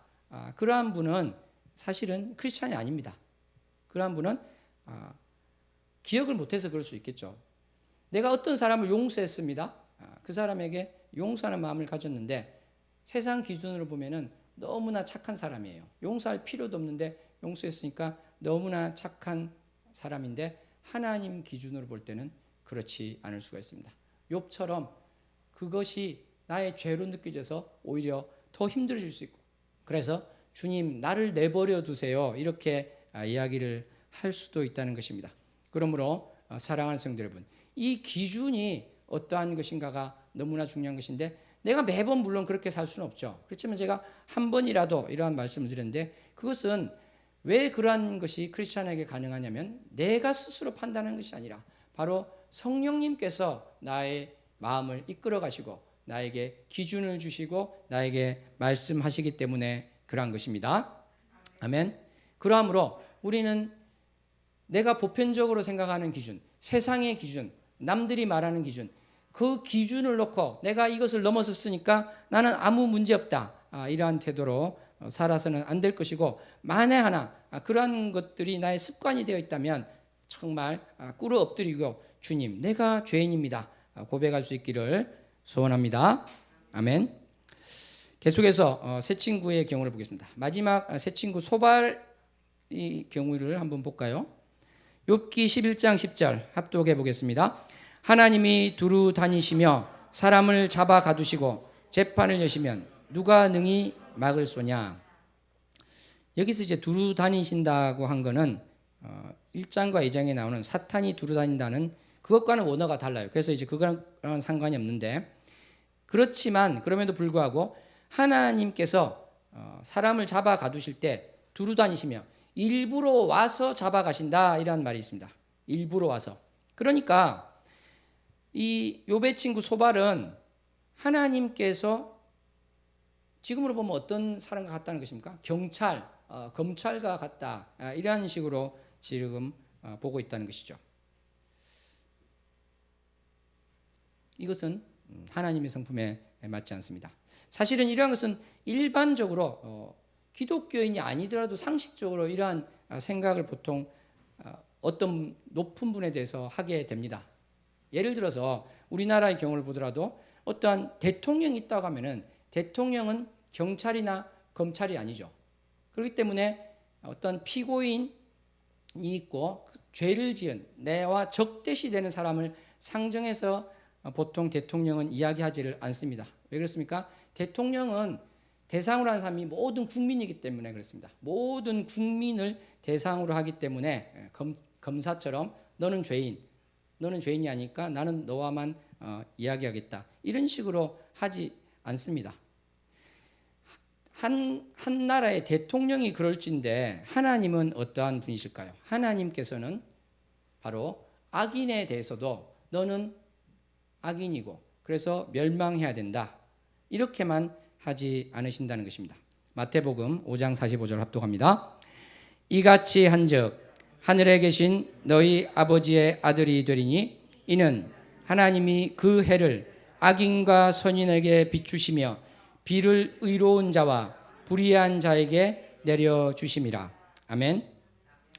Speaker 1: 그러한 분은 사실은 크리스찬이 아닙니다. 그러한 분은 기억을 못해서 그럴 수 있겠죠. 내가 어떤 사람을 용서했습니다. 그 사람에게 용서하는 마음을 가졌는데 세상 기준으로 보면은 너무나 착한 사람이에요. 용서할 필요도 없는데 용서했으니까 너무나 착한 사람인데 하나님 기준으로 볼 때는 그렇지 않을 수가 있습니다. 욥처럼 그것이 나의 죄로 느껴져서 오히려 더 힘들어질 수 있고 그래서 주님 나를 내버려 두세요 이렇게 이야기를 할 수도 있다는 것입니다. 그러므로 사랑하는 성도 여러분, 이 기준이 어떠한 것인가가 너무나 중요한 것인데 내가 매번 물론 그렇게 살 수는 없죠. 그렇지만 제가 한 번이라도 이러한 말씀을 드렸는데 그것은 왜 그러한 것이 크리스찬에게 가능하냐면 내가 스스로 판단하는 것이 아니라 바로 성령님께서 나의 마음을 이끌어 가시고 나에게 기준을 주시고 나에게 말씀하시기 때문에 그러한 것입니다. 아멘. 그러므로 우리는 내가 보편적으로 생각하는 기준, 세상의 기준, 남들이 말하는 기준, 그 기준을 놓고 내가 이것을 넘어섰으니까 나는 아무 문제 없다, 이러한 태도로 살아서는 안 될 것이고, 만에 하나 그러한 것들이 나의 습관이 되어 있다면 정말 꿇어 엎드리고 주님, 내가 죄인입니다, 고백할 수 있기를 소원합니다. 아멘. 계속해서 새 친구의 경우를 보겠습니다. 마지막 새 친구 소발의 경우를 한번 볼까요? 욥기 11장 10절 합독해 보겠습니다. 하나님이 두루 다니시며 사람을 잡아 가두시고 재판을 여시면 누가 능히 막을 소냐. 여기서 이제 두루 다니신다고 한 거는 1장과 2장에 나오는 사탄이 두루 다닌다는 그것과는 원어가 달라요. 그래서 이제 그거랑 상관이 없는데, 그렇지만 그럼에도 불구하고 하나님께서 사람을 잡아 가두실 때 두루 다니시며 일부러 와서 잡아 가신다, 이라는 말이 있습니다. 일부러 와서. 그러니까 이 욥의 친구 소발은 하나님께서 지금으로 보면 어떤 사람과 같다는 것입니까? 경찰, 검찰과 같다, 이런 식으로 지금 보고 있다는 것이죠. 이것은 하나님의 성품에 맞지 않습니다. 사실은 이러한 것은 일반적으로 기독교인이 아니더라도 상식적으로 이러한 생각을 보통 어떤 높은 분에 대해서 하게 됩니다. 예를 들어서 우리나라의 경우를 보더라도 어떠한 대통령이 있다고 하면은 대통령은 경찰이나 검찰이 아니죠. 그렇기 때문에 어떤 피고인이 있고 죄를 지은 내와 적대시되는 사람을 상정해서 보통 대통령은 이야기하지를 않습니다. 왜 그렇습니까? 대통령은 대상으로 하는 사람이 모든 국민이기 때문에 그렇습니다. 모든 국민을 대상으로 하기 때문에 검사처럼 너는 죄인이 아니까 나는 너와만 이야기하겠다, 이런 식으로 하지 않습니다. 한 나라의 대통령이 그럴진데 하나님은 어떠한 분이실까요? 하나님께서는 바로 악인에 대해서도 너는 악인이고 그래서 멸망해야 된다, 이렇게만 하지 않으신다는 것입니다. 마태복음 5장 45절 합독합니다. 이같이 한즉 하늘에 계신 너희 아버지의 아들이 되리니 이는 하나님이 그 해를 악인과 선인에게 비추시며 비를 의로운 자와 불의한 자에게 내려주심이라. 아멘.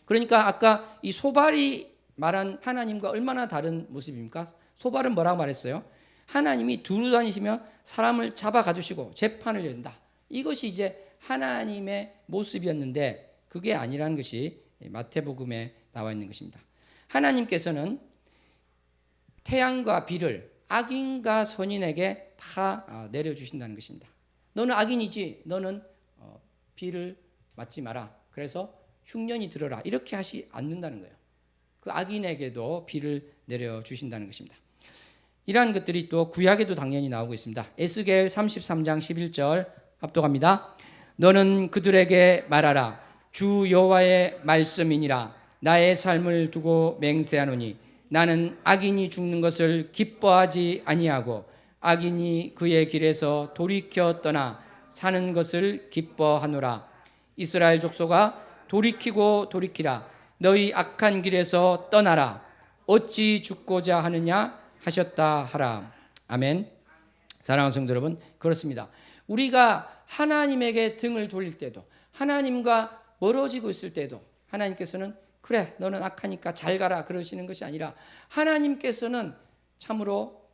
Speaker 1: 그러니까 아까 이 소발이 말한 하나님과 얼마나 다른 모습입니까? 소발은 뭐라고 말했어요? 하나님이 두루 다니시며 사람을 잡아 가두시고 재판을 연다. 이것이 이제 하나님의 모습이었는데 그게 아니라는 것이 마태복음에 나와 있는 것입니다. 하나님께서는 태양과 비를 악인과 선인에게 다 내려주신다는 것입니다. 너는 악인이지, 너는 비를 맞지 마라, 그래서 흉년이 들어라, 이렇게 하지 않는다는 거예요. 그 악인에게도 비를 내려주신다는 것입니다. 이러한 것들이 또 구약에도 당연히 나오고 있습니다. 에스겔 33장 11절 합독합니다. 너는 그들에게 말하라. 주 여호와의 말씀이니라. 나의 삶을 두고 맹세하노니 나는 악인이 죽는 것을 기뻐하지 아니하고 악인이 그의 길에서 돌이켜 떠나 사는 것을 기뻐하노라. 이스라엘 족속아, 돌이키고 돌이키라. 너희 악한 길에서 떠나라. 어찌 죽고자 하느냐 하셨다 하라. 아멘. 사랑하는 성도 여러분, 그렇습니다. 우리가 하나님에게 등을 돌릴 때도, 하나님과 멀어지고 있을 때도 하나님께서는 그래 너는 악하니까 잘 가라 그러시는 것이 아니라 하나님께서는 참으로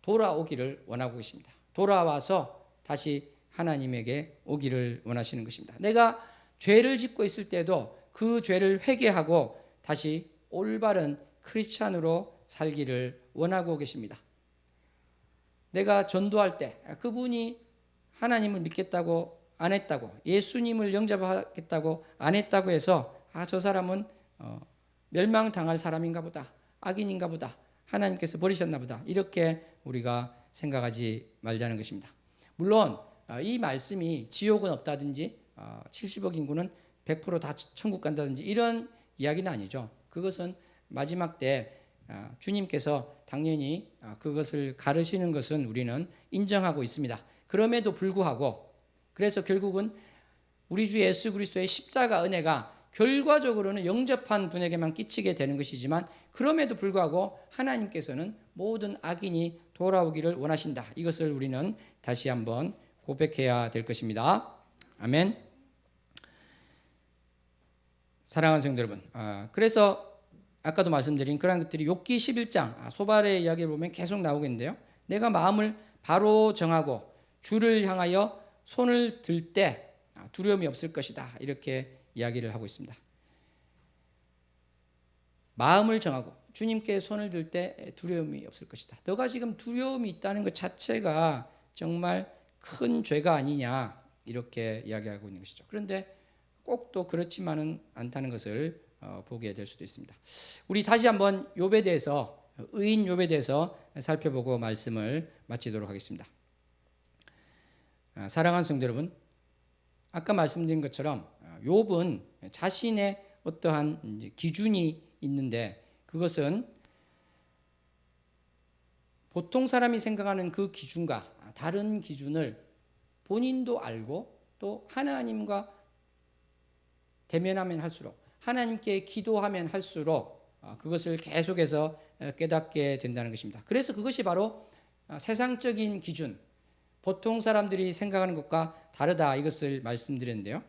Speaker 1: 돌아오기를 원하고 계십니다. 돌아와서 다시 하나님에게 오기를 원하시는 것입니다. 내가 죄를 짓고 있을 때도 그 죄를 회개하고 다시 올바른 크리스찬으로 살기를 원하고 계십니다. 내가 전도할 때 그분이 하나님을 믿겠다고 안 했다고, 예수님을 영접하겠다고 안 했다고 해서 저 사람은 멸망당할 사람인가 보다, 악인인가 보다, 하나님께서 버리셨나 보다, 이렇게 우리가 생각하지 말자는 것입니다. 물론 이 말씀이 지옥은 없다든지 70억 인구는 100% 다 천국 간다든지 이런 이야기는 아니죠. 그것은 마지막 때 주님께서 당연히 그것을 가르치는 것은 우리는 인정하고 있습니다. 그럼에도 불구하고 그래서 결국은 우리 주 예수 그리스도의 십자가 은혜가 결과적으로는 영접한 분에게만 끼치게 되는 것이지만 그럼에도 불구하고 하나님께서는 모든 악인이 돌아오기를 원하신다. 이것을 우리는 다시 한번 고백해야 될 것입니다. 아멘. 사랑하는 성도 여러분, 그래서 아까도 말씀드린 그런 것들이 욥기 11장 소발의 이야기를 보면 계속 나오겠는데요. 내가 마음을 바로 정하고 주를 향하여 손을 들 때 두려움이 없을 것이다. 이렇게 이야기를 하고 있습니다. 마음을 정하고 주님께 손을 들 때 두려움이 없을 것이다. 너가 지금 두려움이 있다는 것 자체가 정말 큰 죄가 아니냐 이렇게 이야기하고 있는 것이죠. 그런데 꼭 또 그렇지만은 않다는 것을 보게 될 수도 있습니다. 우리 다시 한번 욥에 대해서 의인 욥에 대해서 살펴보고 말씀을 마치도록 하겠습니다. 사랑하는 성도 여러분, 아까 말씀드린 것처럼 욥은 자신의 어떠한 기준이 있는데 그것은 보통 사람이 생각하는 그 기준과 다른 기준을 본인도 알고 또 하나님과 대면하면 할수록 하나님께 기도하면 할수록 그것을 계속해서 깨닫게 된다는 것입니다. 그래서 그것이 바로 세상적인 기준, 보통 사람들이 생각하는 것과 다르다 이것을 말씀드렸는데요.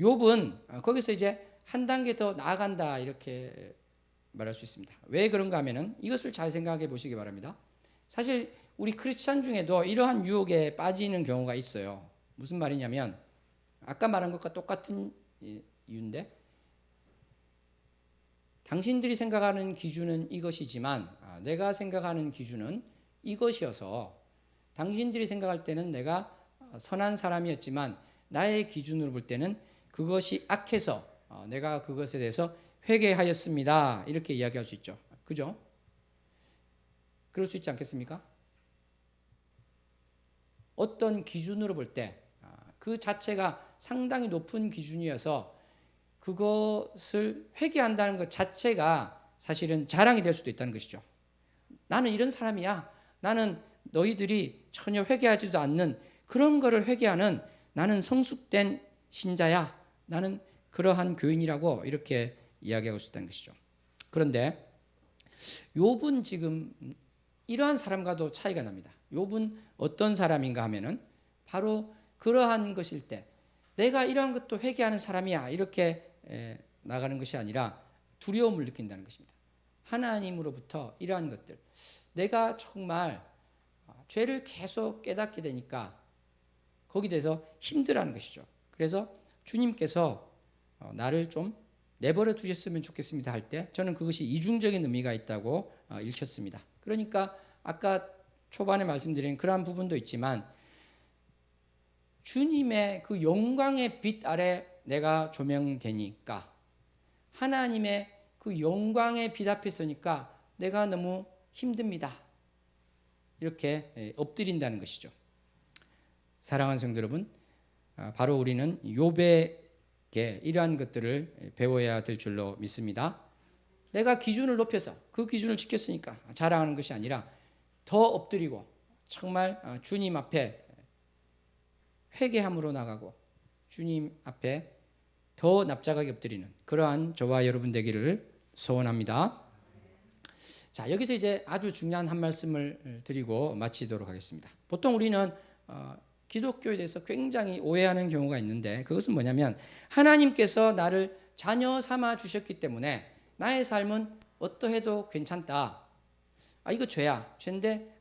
Speaker 1: 욥은 거기서 이제 한 단계 더 나아간다 이렇게 말할 수 있습니다. 왜 그런가 하면은 이것을 잘 생각해 보시기 바랍니다. 사실 우리 크리스찬 중에도 이러한 유혹에 빠지는 경우가 있어요. 무슨 말이냐면 아까 말한 것과 똑같은 이유인데 당신들이 생각하는 기준은 이것이지만 내가 생각하는 기준은 이것이어서 당신들이 생각할 때는 내가 선한 사람이었지만 나의 기준으로 볼 때는 그것이 악해서 내가 그것에 대해서 회개하였습니다. 이렇게 이야기할 수 있죠. 그죠? 그럴 수 있지 않겠습니까? 어떤 기준으로 볼 때 그 자체가 상당히 높은 기준이어서 그것을 회개한다는 것 자체가 사실은 자랑이 될 수도 있다는 것이죠. 나는 이런 사람이야. 나는 너희들이 전혀 회개하지도 않는 그런 거를 회개하는 나는 성숙된 신자야. 나는 그러한 교인이라고 이렇게 이야기하고 수 있다는 것이죠. 그런데 욥은 지금 이러한 사람과도 차이가 납니다. 욥은 어떤 사람인가 하면은 바로 그러한 것일 때 내가 이러한 것도 회개하는 사람이야 이렇게 나가는 것이 아니라 두려움을 느낀다는 것입니다. 하나님으로부터 이러한 것들 내가 정말 죄를 계속 깨닫게 되니까 거기에 대해서 힘들어하는 것이죠. 그래서 주님께서 나를 좀 내버려 두셨으면 좋겠습니다 할 때 저는 그것이 이중적인 의미가 있다고 읽혔습니다. 그러니까 아까 초반에 말씀드린 그러한 부분도 있지만 주님의 그 영광의 빛 아래 내가 조명되니까 하나님의 그 영광의 빛 앞에 서니까 내가 너무 힘듭니다. 이렇게 엎드린다는 것이죠. 사랑하는 성도 여러분, 바로 우리는 욥에게 이러한 것들을 배워야 될 줄로 믿습니다. 내가 기준을 높여서 그 기준을 지켰으니까 자랑하는 것이 아니라 더 엎드리고 정말 주님 앞에 회개함으로 나가고 주님 앞에 더 납작하게 엎드리는 그러한 저와 여러분 되기를 소원합니다. 자, 여기서 이제 아주 중요한 한 말씀을 드리고 마치도록 하겠습니다. 보통 우리는 기독교에 대해서 굉장히 오해하는 경우가 있는데 그것은 뭐냐면 하나님께서 나를 자녀 삼아 주셨기 때문에 나의 삶은 어떠해도 괜찮다. 이거 죄야. 죄인데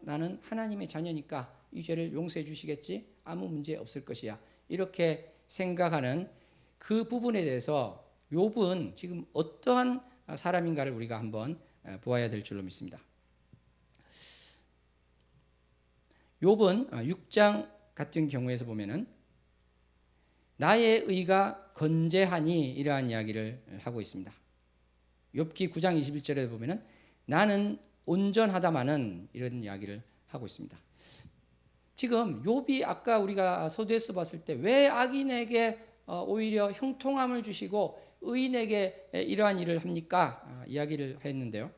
Speaker 1: 나는 하나님의 자녀니까 이 죄를 용서해 주시겠지? 아무 문제 없을 것이야. 이렇게 생각하는 그 부분에 대해서 욥은 지금 어떠한 사람인가를 우리가 한번 보아야 될 줄로 믿습니다. 욥은 6장 같은 경우에서 보면은 나의 의가 건재하니 이러한 이야기를 하고 있습니다. 욥기 9장 21절에 보면은 나는 온전하다마는 이런 이야기를 하고 있습니다. 지금 욥이 아까 우리가 서두에서 봤을 때 왜 악인에게 오히려 형통함을 주시고 의인에게 이러한 일을 합니까? 이야기를 했는데요.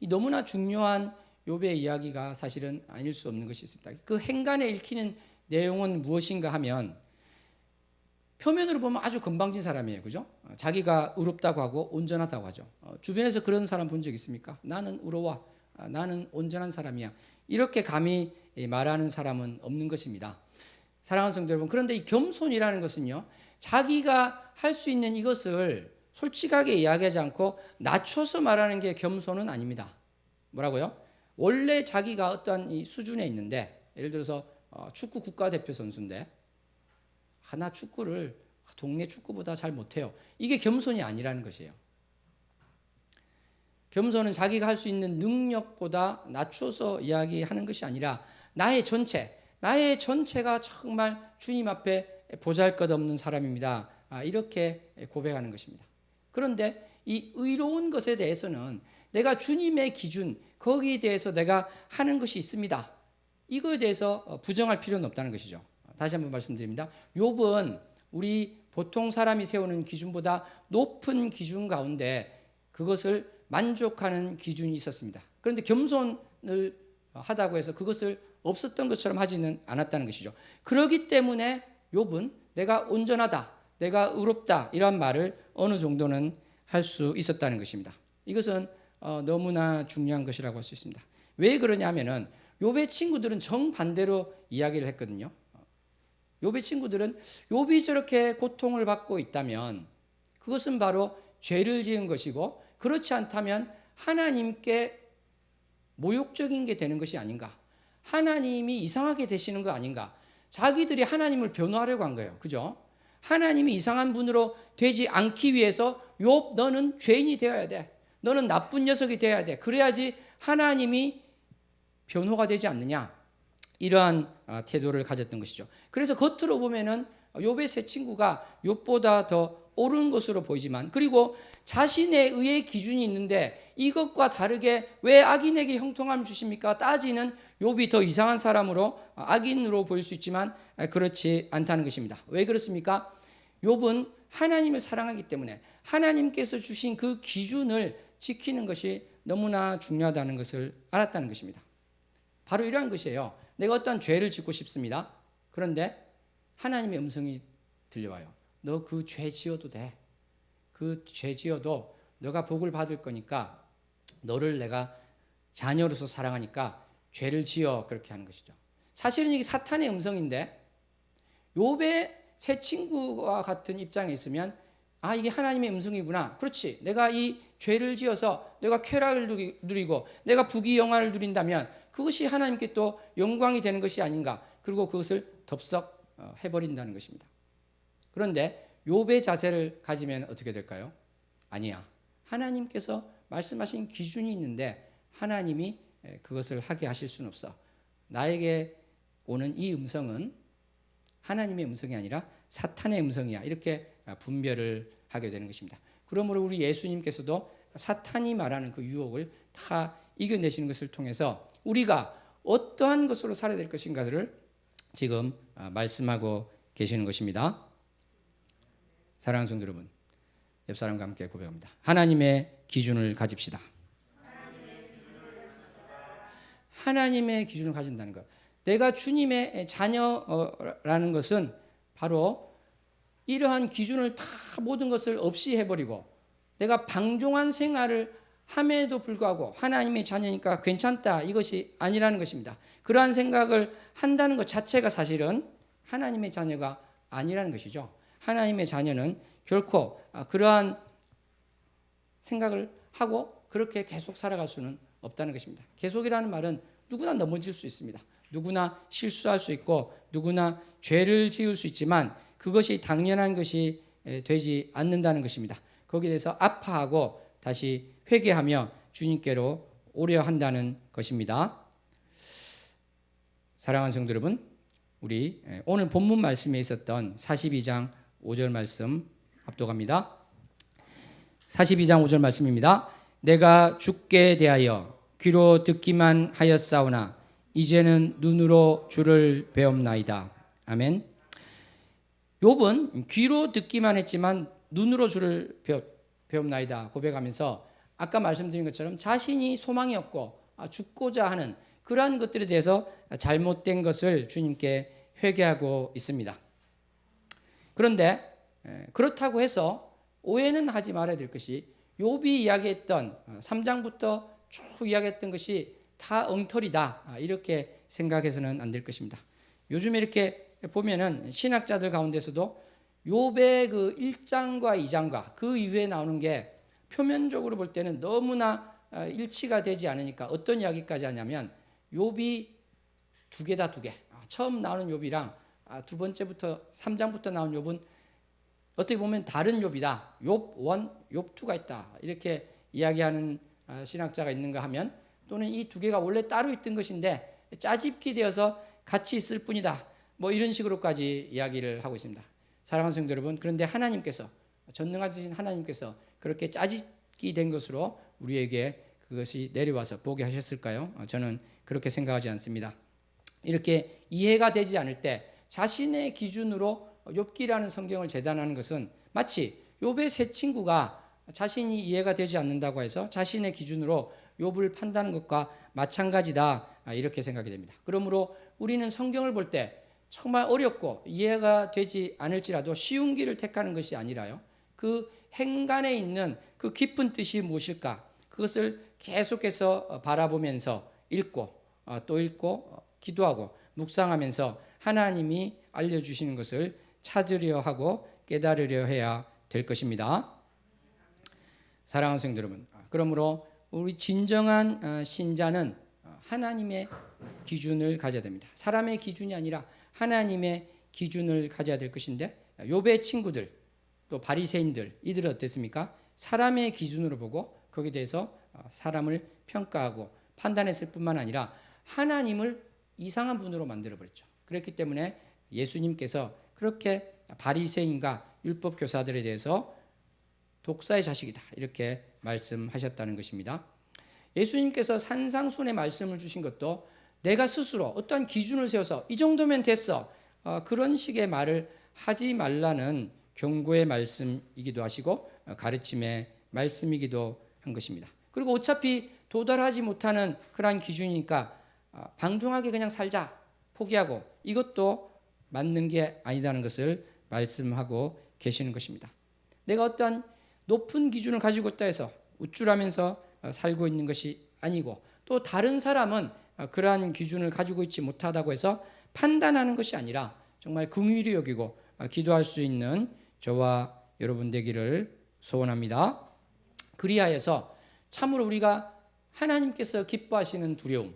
Speaker 1: 너무나 중요한 욥의 이야기가 사실은 아닐 수 없는 것이 있습니다. 그 행간에 읽히는 내용은 무엇인가 하면 표면으로 보면 아주 건방진 사람이에요. 그죠? 자기가 의롭다고 하고 온전하다고 하죠. 주변에서 그런 사람 본 적 있습니까? 나는 의로워. 나는 온전한 사람이야. 이렇게 감히 말하는 사람은 없는 것입니다. 사랑하는 성도 여러분, 그런데 이 겸손이라는 것은요, 자기가 할 수 있는 이것을 솔직하게 이야기하지 않고 낮춰서 말하는 게 겸손은 아닙니다. 뭐라고요? 원래 자기가 어떠한 이 수준에 있는데, 예를 들어서 축구 국가대표 선수인데 하나 축구를 동네 축구보다 잘 못해요. 이게 겸손이 아니라는 것이에요. 겸손은 자기가 할 수 있는 능력보다 낮춰서 이야기하는 것이 아니라 나의 전체가 정말 주님 앞에 보잘것없는 사람입니다. 이렇게 고백하는 것입니다. 그런데 이 의로운 것에 대해서는 내가 주님의 기준, 거기에 대해서 내가 하는 것이 있습니다. 이거에 대해서 부정할 필요는 없다는 것이죠. 다시 한번 말씀드립니다. 욥은 우리 보통 사람이 세우는 기준보다 높은 기준 가운데 그것을 만족하는 기준이 있었습니다. 그런데 겸손을 하다고 해서 그것을 없었던 것처럼 하지는 않았다는 것이죠. 그렇기 때문에 욥은 내가 온전하다, 내가 의롭다 이런 말을 어느 정도는 할 수 있었다는 것입니다. 이것은 너무나 중요한 것이라고 할 수 있습니다. 왜 그러냐면은 욥의 친구들은 정반대로 이야기를 했거든요. 욥의 친구들은 욥이 저렇게 고통을 받고 있다면 그것은 바로 죄를 지은 것이고, 그렇지 않다면 하나님께 모욕적인 게 되는 것이 아닌가, 하나님이 이상하게 되시는 거 아닌가, 자기들이 하나님을 변호하려고 한 거예요. 그죠? 하나님이 이상한 분으로 되지 않기 위해서 욥 너는 죄인이 되어야 돼, 너는 나쁜 녀석이 되어야 돼, 그래야지 하나님이 변호가 되지 않느냐, 이러한 태도를 가졌던 것이죠. 그래서 겉으로 보면은 욥의 세 친구가 욥보다 더 옳은 것으로 보이지만, 그리고 자신의 의의 기준이 있는데 이것과 다르게 왜 악인에게 형통함을 주십니까? 따지는 욥이 더 이상한 사람으로, 악인으로 보일 수 있지만 그렇지 않다는 것입니다. 왜 그렇습니까? 욥은 하나님을 사랑하기 때문에 하나님께서 주신 그 기준을 지키는 것이 너무나 중요하다는 것을 알았다는 것입니다. 바로 이러한 것이에요. 내가 어떤 죄를 짓고 싶습니다. 그런데 하나님의 음성이 들려와요. 너 그 죄 지어도 돼. 그 죄 지어도 너가 복을 받을 거니까, 너를 내가 자녀로서 사랑하니까 죄를 지어, 그렇게 하는 것이죠. 사실은 이게 사탄의 음성인데 욥의 세 친구와 같은 입장에 있으면 이게 하나님의 음성이구나. 그렇지. 내가 이 죄를 지어서 내가 쾌락을 누리고 내가 부귀영화를 누린다면 그것이 하나님께 또 영광이 되는 것이 아닌가. 그리고 그것을 덥석 해버린다는 것입니다. 그런데 욥의 자세를 가지면 어떻게 될까요? 아니야. 하나님께서 말씀하신 기준이 있는데 하나님이 그것을 하게 하실 수는 없어. 나에게 오는 이 음성은 하나님의 음성이 아니라 사탄의 음성이야. 이렇게 분별을 하게 되는 것입니다. 그러므로 우리 예수님께서도 사탄이 말하는 그 유혹을 다 이겨내시는 것을 통해서 우리가 어떠한 것으로 살아야 될 것인가를 지금 말씀하고 계시는 것입니다. 사랑하는 성도 여러분, 옆 사람과 함께 고백합니다. 하나님의 기준을 가집시다. 하나님의 기준을 가진다는 것. 내가 주님의 자녀라는 것은 바로 이러한 기준을 다 모든 것을 없이 해버리고 내가 방종한 생활을 함에도 불구하고 하나님의 자녀니까 괜찮다, 이것이 아니라는 것입니다. 그러한 생각을 한다는 것 자체가 사실은 하나님의 자녀가 아니라는 것이죠. 하나님의 자녀는 결코 그러한 생각을 하고 그렇게 계속 살아갈 수는 없다는 것입니다. 계속이라는 말은 누구나 넘어질 수 있습니다. 누구나 실수할 수 있고 누구나 죄를 지을 수 있지만 그것이 당연한 것이 되지 않는다는 것입니다. 거기에 대해서 아파하고 다시 회개하며 주님께로 오려 한다는 것입니다. 사랑하는 성도 여러분, 우리 오늘 본문 말씀에 있었던 42장 5절 말씀 합독합니다. 42장 5절 말씀입니다. 내가 주께 대하여 귀로 듣기만 하였사오나 이제는 눈으로 주를 배움나이다. 아멘. 욥은 귀로 듣기만 했지만 눈으로 주를 배움나이다 고백하면서 아까 말씀드린 것처럼 자신이 소망이 없고 죽고자 하는 그러한 것들에 대해서 잘못된 것을 주님께 회개하고 있습니다. 그런데 그렇다고 해서 오해는 하지 말아야 될 것이 욥이 이야기했던 3장부터 쭉 이야기했던 것이 다 엉터리다 이렇게 생각해서는 안 될 것입니다. 요즘에 이렇게 보면은 신학자들 가운데서도 욥의 그 1장과 2장과 그 이후에 나오는 게 표면적으로 볼 때는 너무나 일치가 되지 않으니까 어떤 이야기까지 하냐면 욥이 두 개다 두 개. 처음 나오는 욥이랑 두 번째부터 3장부터 나온 욥은 어떻게 보면 다른 욥이다. 욥 1, 욥 2가 있다. 이렇게 이야기하는 신학자가 있는가 하면 또는 이 두 개가 원래 따로 있던 것인데 짜집기 되어서 같이 있을 뿐이다. 뭐 이런 식으로까지 이야기를 하고 있습니다. 사랑하는 성도 여러분, 그런데 하나님께서 전능하신 하나님께서 그렇게 짜집기 된 것으로 우리에게 그것이 내려와서 보게 하셨을까요? 저는 그렇게 생각하지 않습니다. 이렇게 이해가 되지 않을 때 자신의 기준으로 욥기라는 성경을 재단하는 것은 마치 욥의 세 친구가 자신이 이해가 되지 않는다고 해서 자신의 기준으로 욥을 판단하는 것과 마찬가지다 이렇게 생각이 됩니다. 그러므로 우리는 성경을 볼 때 정말 어렵고 이해가 되지 않을지라도 쉬운 길을 택하는 것이 아니라요. 그 행간에 있는 그 깊은 뜻이 무엇일까? 그것을 계속해서 바라보면서 읽고 또 읽고 기도하고 묵상하면서 하나님이 알려주시는 것을 찾으려 하고 깨달으려 해야 될 것입니다. 사랑하는 성도 여러분, 그러므로 우리 진정한 신자는 하나님의 기준을 가져야 됩니다. 사람의 기준이 아니라 하나님의 기준을 가져야 될 것인데 욥의 친구들 또 바리새인들 이들은 어땠습니까? 사람의 기준으로 보고 거기에 대해서 사람을 평가하고 판단했을 뿐만 아니라 하나님을 이상한 분으로 만들어버렸죠. 그렇기 때문에 예수님께서 그렇게 바리새인과 율법 교사들에 대해서 독사의 자식이다 이렇게 말씀하셨다는 것입니다. 예수님께서 산상순의 말씀을 주신 것도 내가 스스로 어떠한 기준을 세워서 이 정도면 됐어 그런 식의 말을 하지 말라는 경고의 말씀이기도 하시고 가르침의 말씀이기도 한 것입니다. 그리고 어차피 도달하지 못하는 그러한 기준이니까 방종하게 그냥 살자 포기하고 이것도 맞는 게 아니다는 것을 말씀하고 계시는 것입니다. 내가 어떠한 높은 기준을 가지고 있다 해서 우쭐하면서 살고 있는 것이 아니고 또 다른 사람은 그러한 기준을 가지고 있지 못하다고 해서 판단하는 것이 아니라 정말 긍휼히 여기고 기도할 수 있는 저와 여러분 되기를 소원합니다. 그리하여서 참으로 우리가 하나님께서 기뻐하시는 두려움,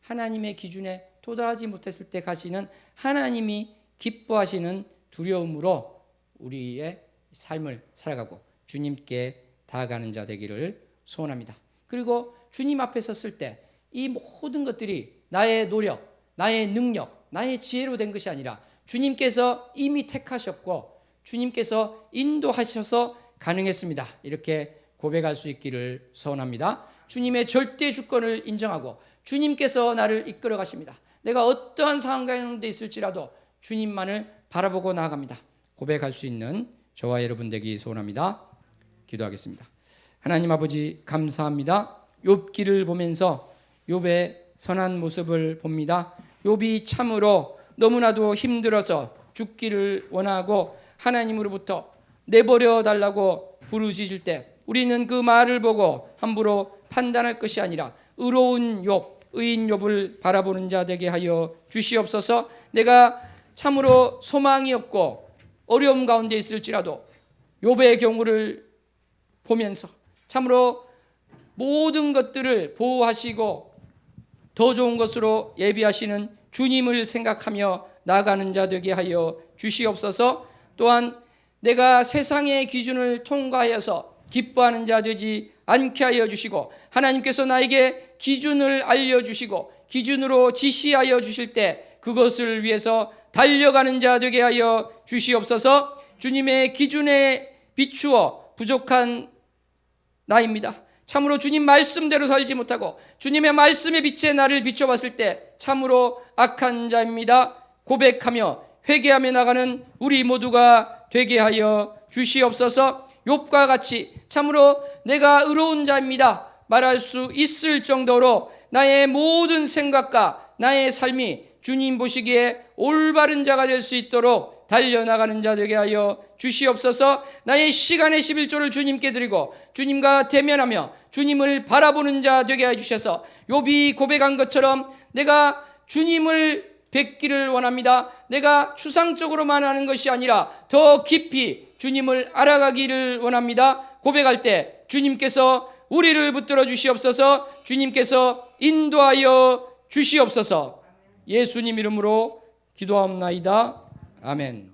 Speaker 1: 하나님의 기준에 도달하지 못했을 때 가시는 하나님이 기뻐하시는 두려움으로 우리의 삶을 살아가고 주님께 다가가는 자 되기를 소원합니다. 그리고 주님 앞에 섰을 때 이 모든 것들이 나의 노력, 나의 능력, 나의 지혜로 된 것이 아니라 주님께서 이미 택하셨고 주님께서 인도하셔서 가능했습니다. 이렇게 고백할 수 있기를 소원합니다. 주님의 절대 주권을 인정하고 주님께서 나를 이끌어 가십니다. 내가 어떠한 상황 가운데 있을지라도 주님만을 바라보고 나아갑니다. 고백할 수 있는 저와 여러분 되기 소원합니다. 기도하겠습니다. 하나님 아버지 감사합니다. 욥기를 보면서 욥의 선한 모습을 봅니다. 욥이 참으로 너무나도 힘들어서 죽기를 원하고 하나님으로부터 내버려 달라고 부르짖을 때 우리는 그 말을 보고 함부로 판단할 것이 아니라 의로운 욥, 의인 욥을 바라보는 자 되게 하여 주시옵소서. 내가 참으로 소망이 없고 어려움 가운데 있을지라도 욥의 경우를 보면서 참으로 모든 것들을 보호하시고 더 좋은 것으로 예비하시는 주님을 생각하며 나아가는 자 되게 하여 주시옵소서. 또한 내가 세상의 기준을 통과하여서 기뻐하는 자 되지 않게 하여 주시고 하나님께서 나에게 기준을 알려주시고 기준으로 지시하여 주실 때 그것을 위해서 달려가는 자 되게 하여 주시옵소서. 주님의 기준에 비추어 부족한 나입니다. 참으로 주님 말씀대로 살지 못하고 주님의 말씀의 빛에 나를 비춰봤을 때 참으로 악한 자입니다. 고백하며 회개하며 나가는 우리 모두가 되게 하여 주시옵소서. 욥과 같이 참으로 내가 의로운 자입니다 말할 수 있을 정도로 나의 모든 생각과 나의 삶이 주님 보시기에 올바른 자가 될 수 있도록 달려나가는 자 되게 하여 주시옵소서. 나의 시간의 11조를 주님께 드리고 주님과 대면하며 주님을 바라보는 자 되게 해 주셔서 욥이 고백한 것처럼 내가 주님을 뵙기를 원합니다. 내가 추상적으로만 하는 것이 아니라 더 깊이 주님을 알아가기를 원합니다. 고백할 때 주님께서 우리를 붙들어 주시옵소서. 주님께서 인도하여 주시옵소서. 예수님 이름으로 기도하옵나이다. 아멘.